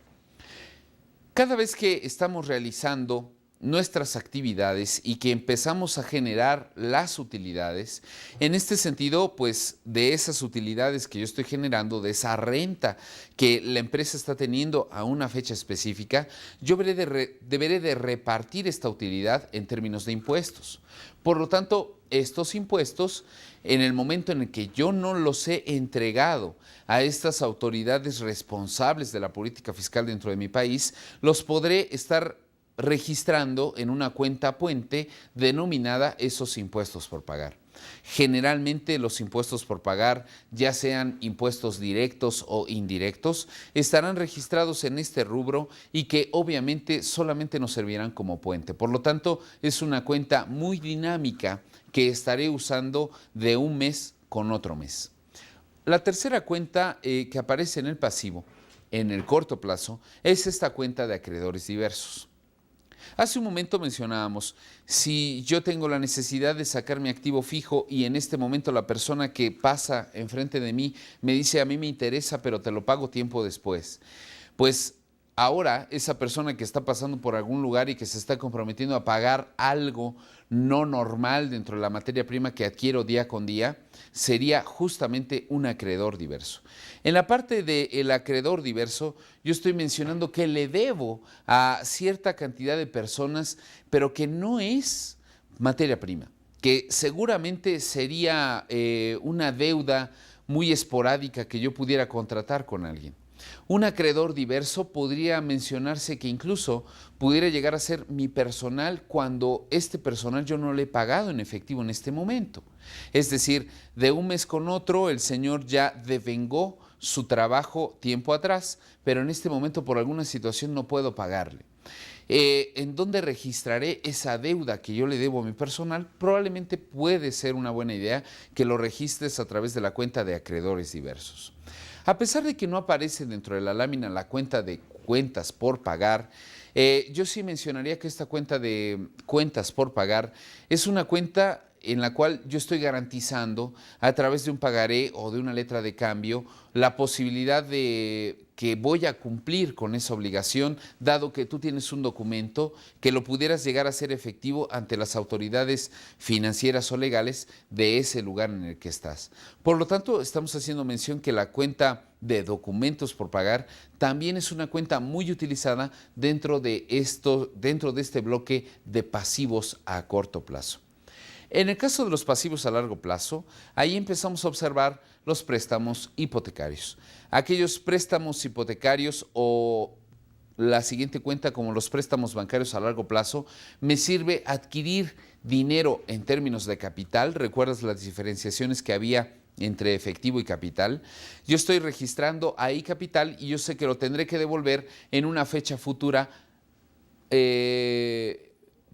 Cada vez que estamos realizando nuestras actividades y que empezamos a generar las utilidades, en este sentido, pues de esas utilidades que yo estoy generando, de esa renta que la empresa está teniendo a una fecha específica, yo deberé de repartir esta utilidad en términos de impuestos. Por lo tanto, estos impuestos, en el momento en el que yo no los he entregado a estas autoridades responsables de la política fiscal dentro de mi país, los podré estar registrando en una cuenta puente denominada esos impuestos por pagar. Generalmente los impuestos por pagar, ya sean impuestos directos o indirectos, estarán registrados en este rubro y que obviamente solamente nos servirán como puente. Por lo tanto, es una cuenta muy dinámica que estaré usando de un mes con otro mes. La tercera cuenta que aparece en el pasivo, en el corto plazo, es esta cuenta de acreedores diversos. Hace un momento mencionábamos, si yo tengo la necesidad de sacar mi activo fijo y en este momento la persona que pasa enfrente de mí me dice, a mí me interesa, pero te lo pago tiempo después, pues ahora esa persona que está pasando por algún lugar y que se está comprometiendo a pagar algo no normal dentro de la materia prima que adquiero día con día, sería justamente un acreedor diverso. En la parte del acreedor diverso, yo estoy mencionando que le debo a cierta cantidad de personas, pero que no es materia prima, que seguramente sería una deuda muy esporádica que yo pudiera contratar con alguien. Un acreedor diverso podría mencionarse que incluso pudiera llegar a ser mi personal cuando este personal yo no le he pagado en efectivo en este momento. Es decir, de un mes con otro el señor ya devengó su trabajo tiempo atrás, pero en este momento por alguna situación no puedo pagarle. ¿En dónde registraré esa deuda que yo le debo a mi personal? Probablemente puede ser una buena idea que lo registres a través de la cuenta de acreedores diversos. A pesar de que no aparece dentro de la lámina la cuenta de cuentas por pagar, yo sí mencionaría que esta cuenta de cuentas por pagar es una cuenta en la cual yo estoy garantizando a través de un pagaré o de una letra de cambio la posibilidad de que voy a cumplir con esa obligación, dado que tú tienes un documento que lo pudieras llegar a ser efectivo ante las autoridades financieras o legales de ese lugar en el que estás. Por lo tanto, estamos haciendo mención que la cuenta de documentos por pagar también es una cuenta muy utilizada dentro de este bloque de pasivos a corto plazo. En el caso de los pasivos a largo plazo, ahí empezamos a observar los préstamos hipotecarios. Aquellos préstamos hipotecarios o la siguiente cuenta como los préstamos bancarios a largo plazo me sirve adquirir dinero en términos de capital. ¿Recuerdas las diferenciaciones que había entre efectivo y capital? Yo estoy registrando ahí capital y yo sé que lo tendré que devolver en una fecha futura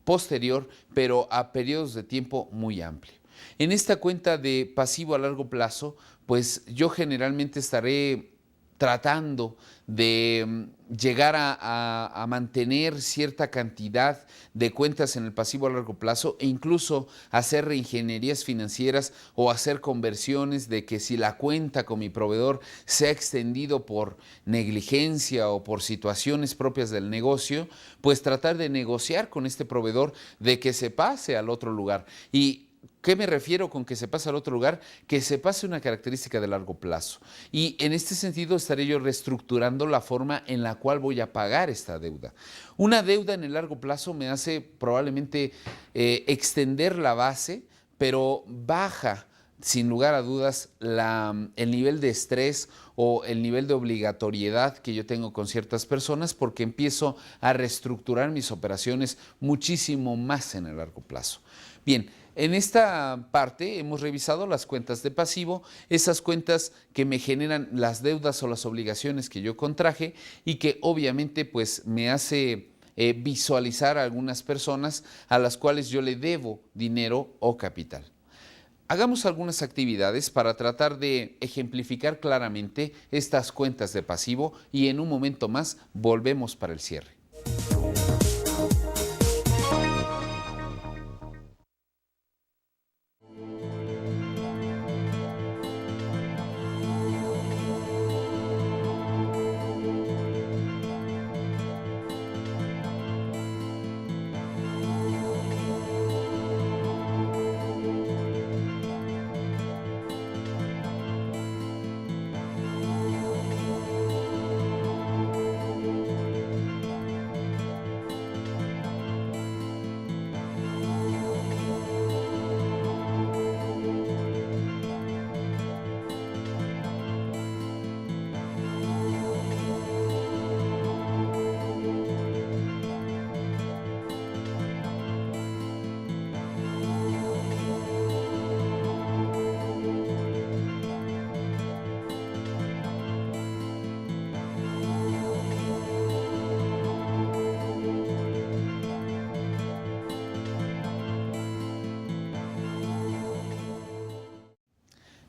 posterior, pero a periodos de tiempo muy amplio. En esta cuenta de pasivo a largo plazo, pues yo generalmente estaré tratando de llegar a mantener cierta cantidad de cuentas en el pasivo a largo plazo e incluso hacer reingenierías financieras o hacer conversiones de que si la cuenta con mi proveedor se ha extendido por negligencia o por situaciones propias del negocio, pues tratar de negociar con este proveedor de que se pase al otro lugar. Y ¿qué me refiero con que se pase al otro lugar? Que se pase una característica de largo plazo. Y en este sentido estaré yo reestructurando la forma en la cual voy a pagar esta deuda. Una deuda en el largo plazo me hace probablemente extender la base, pero baja sin lugar a dudas el nivel de estrés o el nivel de obligatoriedad que yo tengo con ciertas personas, porque empiezo a reestructurar mis operaciones muchísimo más en el largo plazo. Bien, en esta parte hemos revisado las cuentas de pasivo, esas cuentas que me generan las deudas o las obligaciones que yo contraje y que obviamente pues me hace visualizar a algunas personas a las cuales yo le debo dinero o capital. Hagamos algunas actividades para tratar de ejemplificar claramente estas cuentas de pasivo y en un momento más volvemos para el cierre.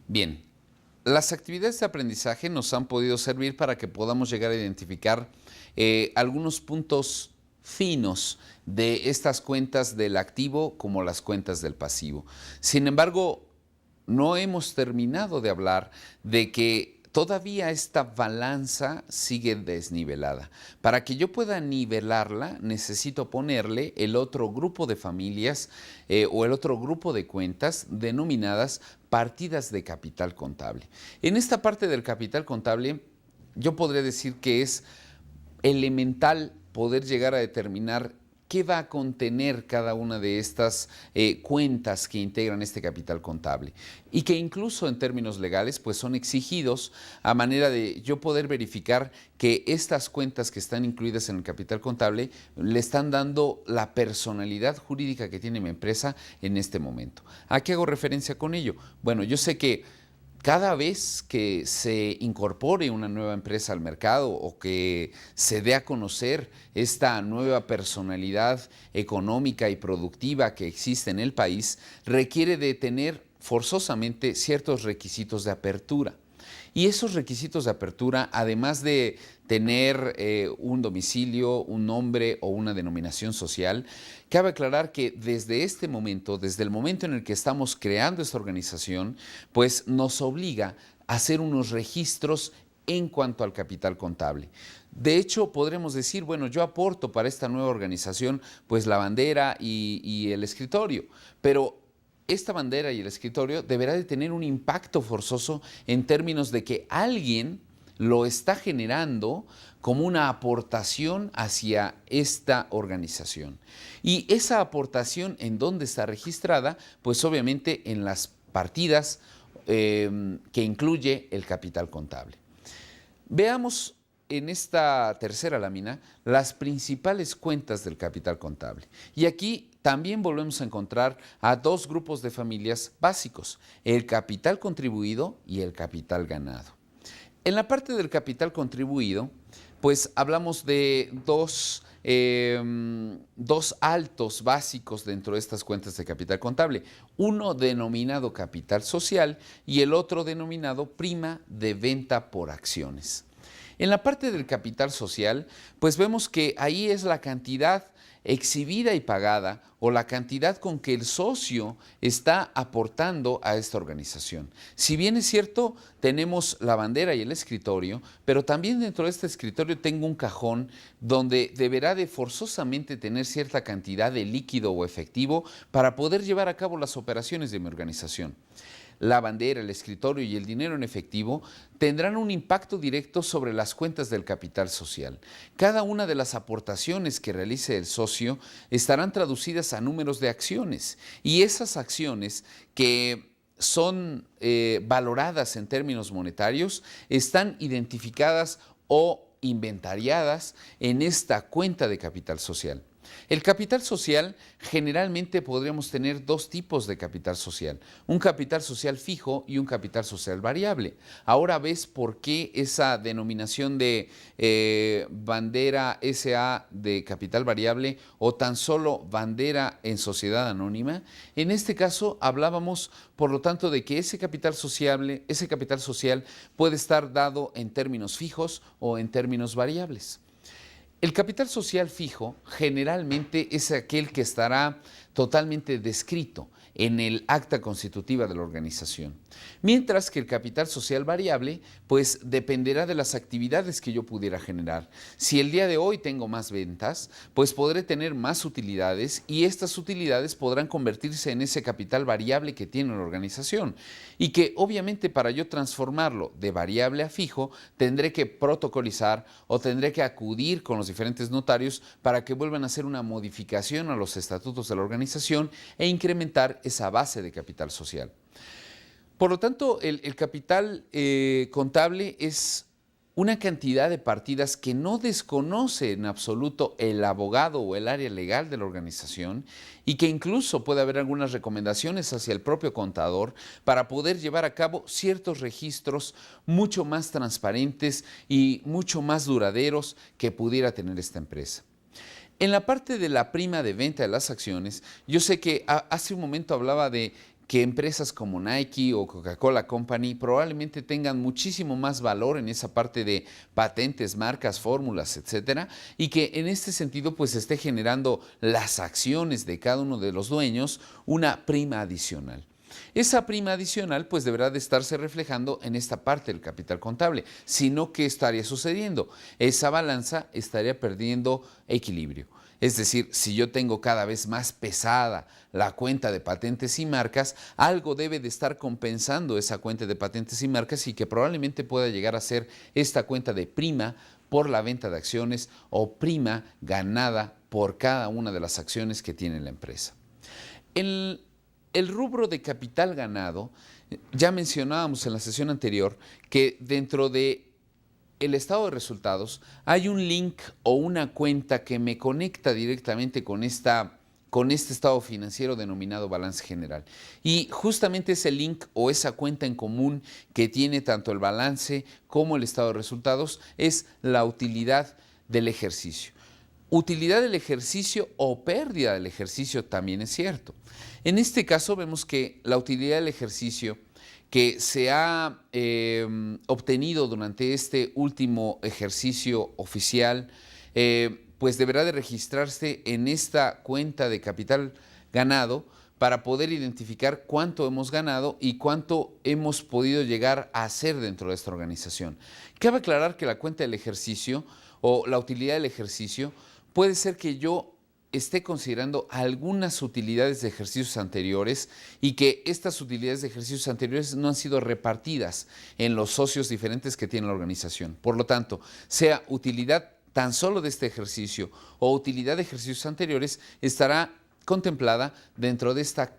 Bien, las actividades de aprendizaje nos han podido servir para que podamos llegar a identificar algunos puntos finos de estas cuentas del activo como las cuentas del pasivo. Sin embargo, no hemos terminado de hablar de que todavía esta balanza sigue desnivelada. Para que yo pueda nivelarla, necesito ponerle el otro grupo de familias o el otro grupo de cuentas denominadas partidas de capital contable. En esta parte del capital contable, yo podría decir que es elemental poder llegar a determinar qué va a contener cada una de estas cuentas que integran este capital contable y que incluso en términos legales pues son exigidos a manera de yo poder verificar que estas cuentas que están incluidas en el capital contable le están dando la personalidad jurídica que tiene mi empresa en este momento. ¿A qué hago referencia con ello? Bueno, yo sé que cada vez que se incorpore una nueva empresa al mercado o que se dé a conocer esta nueva personalidad económica y productiva que existe en el país, requiere de tener forzosamente ciertos requisitos de apertura. Y esos requisitos de apertura, además de tener un domicilio, un nombre o una denominación social, cabe aclarar que desde este momento, desde el momento en el que estamos creando esta organización, pues nos obliga a hacer unos registros en cuanto al capital contable. De hecho, podremos decir, bueno, yo aporto para esta nueva organización pues la bandera y el escritorio, pero esta bandera y el escritorio deberá de tener un impacto forzoso en términos de que alguien lo está generando como una aportación hacia esta organización. Y esa aportación, ¿en dónde está registrada? Pues obviamente en las partidas que incluye el capital contable. Veamos en esta tercera lámina las principales cuentas del capital contable. Y aquí también volvemos a encontrar a dos grupos de familias básicos, el capital contribuido y el capital ganado. En la parte del capital contribuido, pues hablamos de dos altos básicos dentro de estas cuentas de capital contable. Uno denominado capital social y el otro denominado prima de venta por acciones. En la parte del capital social, pues vemos que ahí es la cantidad exhibida y pagada o la cantidad con que el socio está aportando a esta organización. Si bien es cierto, tenemos la bandera y el escritorio, pero también dentro de este escritorio tengo un cajón donde deberá de forzosamente tener cierta cantidad de líquido o efectivo para poder llevar a cabo las operaciones de mi organización. La bandera, el escritorio y el dinero en efectivo tendrán un impacto directo sobre las cuentas del capital social. Cada una de las aportaciones que realice el socio estarán traducidas a números de acciones y esas acciones que son valoradas en términos monetarios están identificadas o inventariadas en esta cuenta de capital social. El capital social, generalmente podríamos tener dos tipos de capital social, un capital social fijo y un capital social variable. Ahora ves por qué esa denominación de bandera SA de capital variable o tan solo bandera en sociedad anónima. En este caso hablábamos, por lo tanto, de que ese capital social puede estar dado en términos fijos o en términos variables. El capital social fijo generalmente es aquel que estará totalmente descrito en el acta constitutiva de la organización. Mientras que el capital social variable, pues dependerá de las actividades que yo pudiera generar. Si el día de hoy tengo más ventas, pues podré tener más utilidades y estas utilidades podrán convertirse en ese capital variable que tiene la organización. Y que obviamente para yo transformarlo de variable a fijo, tendré que protocolizar o tendré que acudir con los diferentes notarios para que vuelvan a hacer una modificación a los estatutos de la organización e incrementar esa base de capital social. Por lo tanto, el capital contable es una cantidad de partidas que no desconoce en absoluto el abogado o el área legal de la organización y que incluso puede haber algunas recomendaciones hacia el propio contador para poder llevar a cabo ciertos registros mucho más transparentes y mucho más duraderos que pudiera tener esta empresa. En la parte de la prima de venta de las acciones, yo sé que hace un momento hablaba de que empresas como Nike o Coca-Cola Company probablemente tengan muchísimo más valor en esa parte de patentes, marcas, fórmulas, etcétera, y que en este sentido pues esté generando las acciones de cada uno de los dueños una prima adicional. Esa prima adicional pues deberá de estarse reflejando en esta parte del capital contable, sino ¿qué estaría sucediendo? Esa balanza estaría perdiendo equilibrio. Es decir, si yo tengo cada vez más pesada la cuenta de patentes y marcas, algo debe de estar compensando esa cuenta de patentes y marcas y que probablemente pueda llegar a ser esta cuenta de prima por la venta de acciones o prima ganada por cada una de las acciones que tiene la empresa. El rubro de capital ganado, ya mencionábamos en la sesión anterior que dentro de el estado de resultados hay un link o una cuenta que me conecta directamente con este estado financiero denominado balance general. Y justamente ese link o esa cuenta en común que tiene tanto el balance como el estado de resultados es la utilidad del ejercicio. Utilidad del ejercicio o pérdida del ejercicio también es cierto. En este caso vemos que la utilidad del ejercicio que se ha obtenido durante este último ejercicio oficial, pues deberá de registrarse en esta cuenta de capital ganado para poder identificar cuánto hemos ganado y cuánto hemos podido llegar a hacer dentro de esta organización. Cabe aclarar que la cuenta del ejercicio o la utilidad del ejercicio puede ser que yo esté considerando algunas utilidades de ejercicios anteriores y que estas utilidades de ejercicios anteriores no han sido repartidas en los socios diferentes que tiene la organización. Por lo tanto, sea utilidad tan solo de este ejercicio o utilidad de ejercicios anteriores, estará contemplada dentro de esta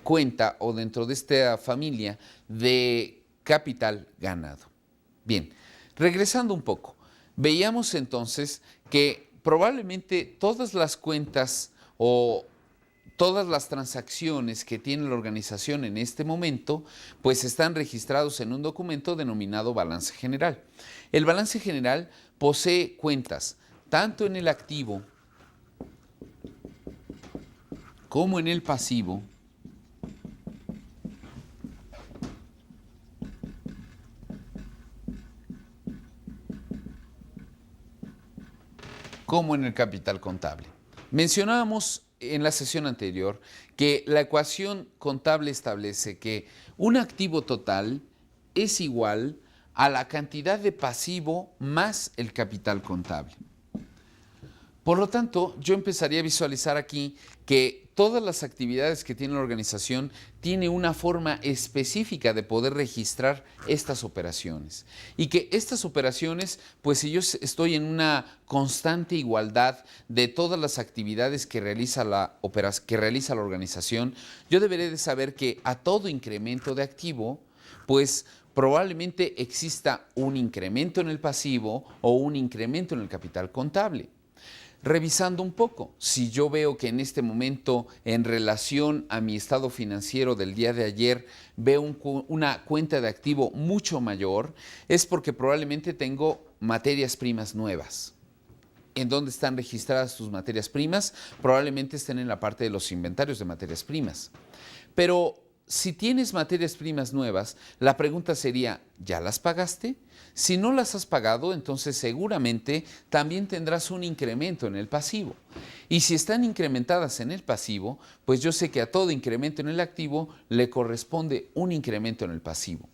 cuenta o dentro de esta familia de capital ganado. Bien, regresando un poco, veíamos entonces que probablemente todas las cuentas o todas las transacciones que tiene la organización en este momento, pues están registrados en un documento denominado balance general. El balance general posee cuentas tanto en el activo como en el pasivo, como en el capital contable. Mencionábamos en la sesión anterior que la ecuación contable establece que un activo total es igual a la cantidad de pasivo más el capital contable. Por lo tanto, yo empezaría a visualizar aquí que todas las actividades que tiene la organización tiene una forma específica de poder registrar estas operaciones. Y que estas operaciones, pues si yo estoy en una constante igualdad de todas las actividades que realiza la organización, yo deberé de saber que a todo incremento de activo, pues probablemente exista un incremento en el pasivo o un incremento en el capital contable. Revisando un poco, si yo veo que en este momento, en relación a mi estado financiero del día de ayer, veo una cuenta de activo mucho mayor, es porque probablemente tengo materias primas nuevas. ¿En dónde están registradas tus materias primas? Probablemente estén en la parte de los inventarios de materias primas. Pero si tienes materias primas nuevas, la pregunta sería, ¿ya las pagaste? Si no las has pagado, entonces seguramente también tendrás un incremento en el pasivo. Y si están incrementadas en el pasivo, pues yo sé que a todo incremento en el activo le corresponde un incremento en el pasivo.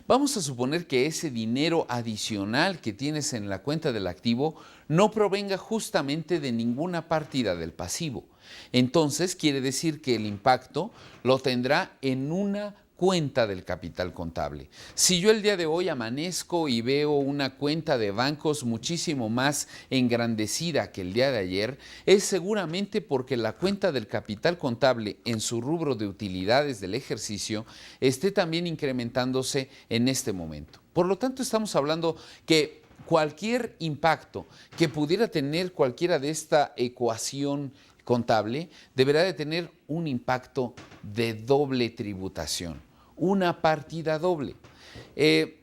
Vamos a suponer que ese dinero adicional que tienes en la cuenta del activo no provenga justamente de ninguna partida del pasivo. Entonces quiere decir que el impacto lo tendrá en una cuenta del capital contable. Si yo el día de hoy amanezco y veo una cuenta de bancos muchísimo más engrandecida que el día de ayer, es seguramente porque la cuenta del capital contable en su rubro de utilidades del ejercicio esté también incrementándose en este momento. Por lo tanto, estamos hablando que cualquier impacto que pudiera tener cualquiera de esta ecuación contable deberá de tener un impacto de doble tributación, una partida doble.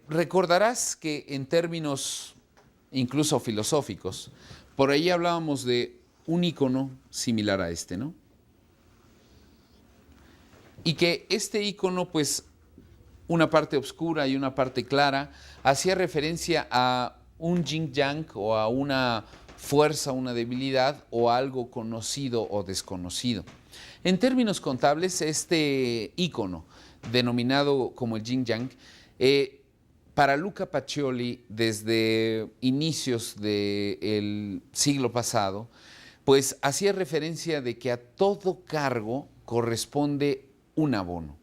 Recordarás que en términos incluso filosóficos, por ahí hablábamos de un icono similar a este, ¿no? Y que este icono, pues, una parte oscura y una parte clara, hacía referencia a un yin-yang o a una fuerza, una debilidad o algo conocido o desconocido. En términos contables, este icono, denominado como el yin-yang, para Luca Pacioli, desde inicios del siglo pasado, pues hacía referencia de que a todo cargo corresponde un abono.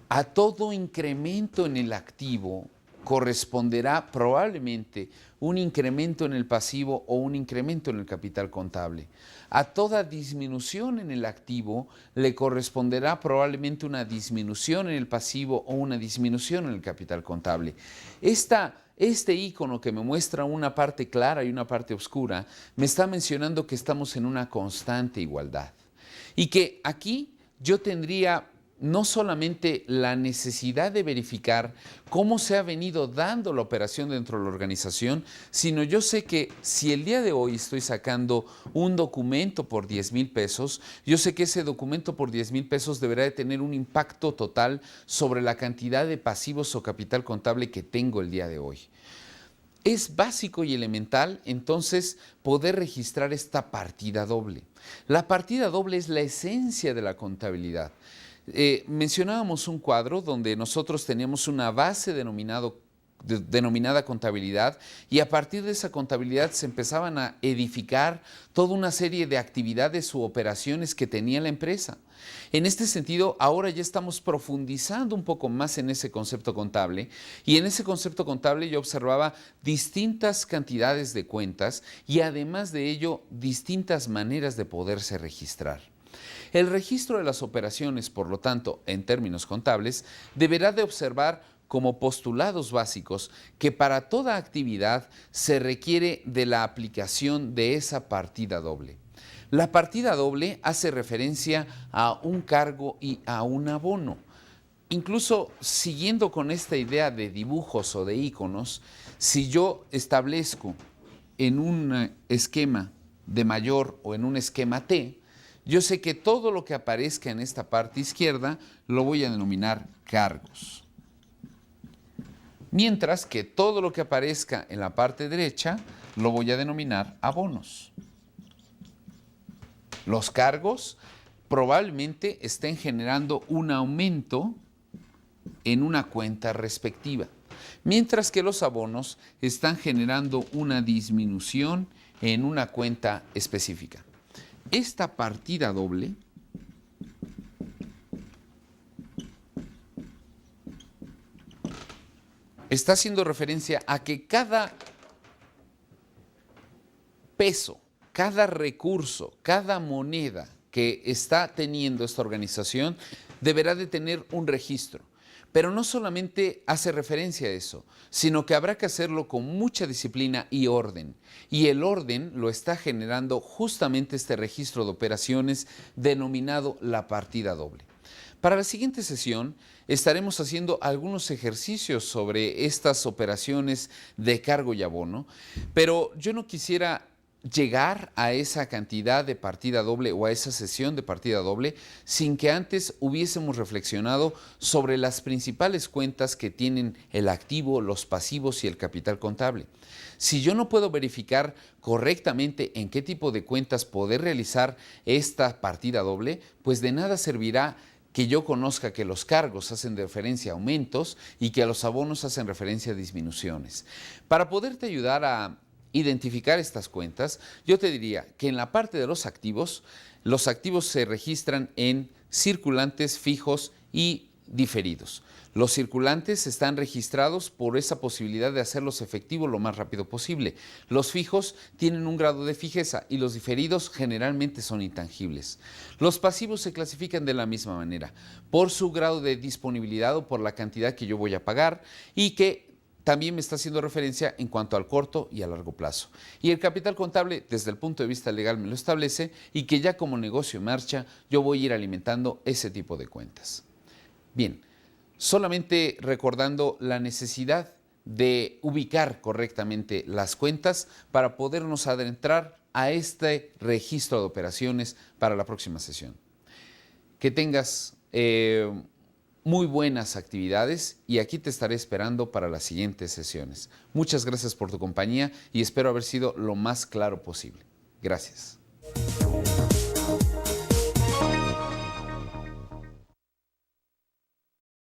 A todo incremento en el activo corresponderá probablemente un incremento en el pasivo o un incremento en el capital contable. A toda disminución en el activo le corresponderá probablemente una disminución en el pasivo o una disminución en el capital contable. Este icono que me muestra una parte clara y una parte oscura me está mencionando que estamos en una constante igualdad y que aquí yo tendría no solamente la necesidad de verificar cómo se ha venido dando la operación dentro de la organización, sino yo sé que si el día de hoy estoy sacando un documento por 10,000 pesos, yo sé que ese documento por 10,000 pesos deberá de tener un impacto total sobre la cantidad de pasivos o capital contable que tengo el día de hoy. Es básico y elemental, entonces, poder registrar esta partida doble. La partida doble es la esencia de la contabilidad. Mencionábamos un cuadro donde nosotros teníamos una base denominada contabilidad y a partir de esa contabilidad se empezaban a edificar toda una serie de actividades u operaciones que tenía la empresa. En este sentido, ahora ya estamos profundizando un poco más en ese concepto contable y en ese concepto contable yo observaba distintas cantidades de cuentas y además de ello distintas maneras de poderse registrar. El registro de las operaciones, por lo tanto, en términos contables, deberá de observar como postulados básicos que para toda actividad se requiere de la aplicación de esa partida doble. La partida doble hace referencia a un cargo y a un abono. Incluso siguiendo con esta idea de dibujos o de iconos, si yo establezco en un esquema de mayor o en un esquema T, yo sé que todo lo que aparezca en esta parte izquierda lo voy a denominar cargos. Mientras que todo lo que aparezca en la parte derecha lo voy a denominar abonos. Los cargos probablemente estén generando un aumento en una cuenta respectiva, mientras que los abonos están generando una disminución en una cuenta específica. Esta partida doble está haciendo referencia a que cada peso, cada recurso, cada moneda que está teniendo esta organización deberá de tener un registro. Pero no solamente hace referencia a eso, sino que habrá que hacerlo con mucha disciplina y orden. Y el orden lo está generando justamente este registro de operaciones denominado la partida doble. Para la siguiente sesión estaremos haciendo algunos ejercicios sobre estas operaciones de cargo y abono, pero yo no quisiera llegar a esa cantidad de partida doble o a esa sesión de partida doble sin que antes hubiésemos reflexionado sobre las principales cuentas que tienen el activo, los pasivos y el capital contable. Si yo no puedo verificar correctamente en qué tipo de cuentas poder realizar esta partida doble, pues de nada servirá que yo conozca que los cargos hacen referencia a aumentos y que a los abonos hacen referencia a disminuciones. Para poderte ayudar a identificar estas cuentas, yo te diría que en la parte de los activos se registran en circulantes, fijos y diferidos. Los circulantes están registrados por esa posibilidad de hacerlos efectivos lo más rápido posible. Los fijos tienen un grado de fijeza y los diferidos generalmente son intangibles. Los pasivos se clasifican de la misma manera, por su grado de disponibilidad o por la cantidad que yo voy a pagar y que también me está haciendo referencia en cuanto al corto y a largo plazo. Y el capital contable, desde el punto de vista legal, me lo establece y que ya como negocio en marcha, yo voy a ir alimentando ese tipo de cuentas. Bien, solamente recordando la necesidad de ubicar correctamente las cuentas para podernos adentrar a este registro de operaciones para la próxima sesión. Que tengas muy buenas actividades y aquí te estaré esperando para las siguientes sesiones. Muchas gracias por tu compañía y espero haber sido lo más claro posible. Gracias.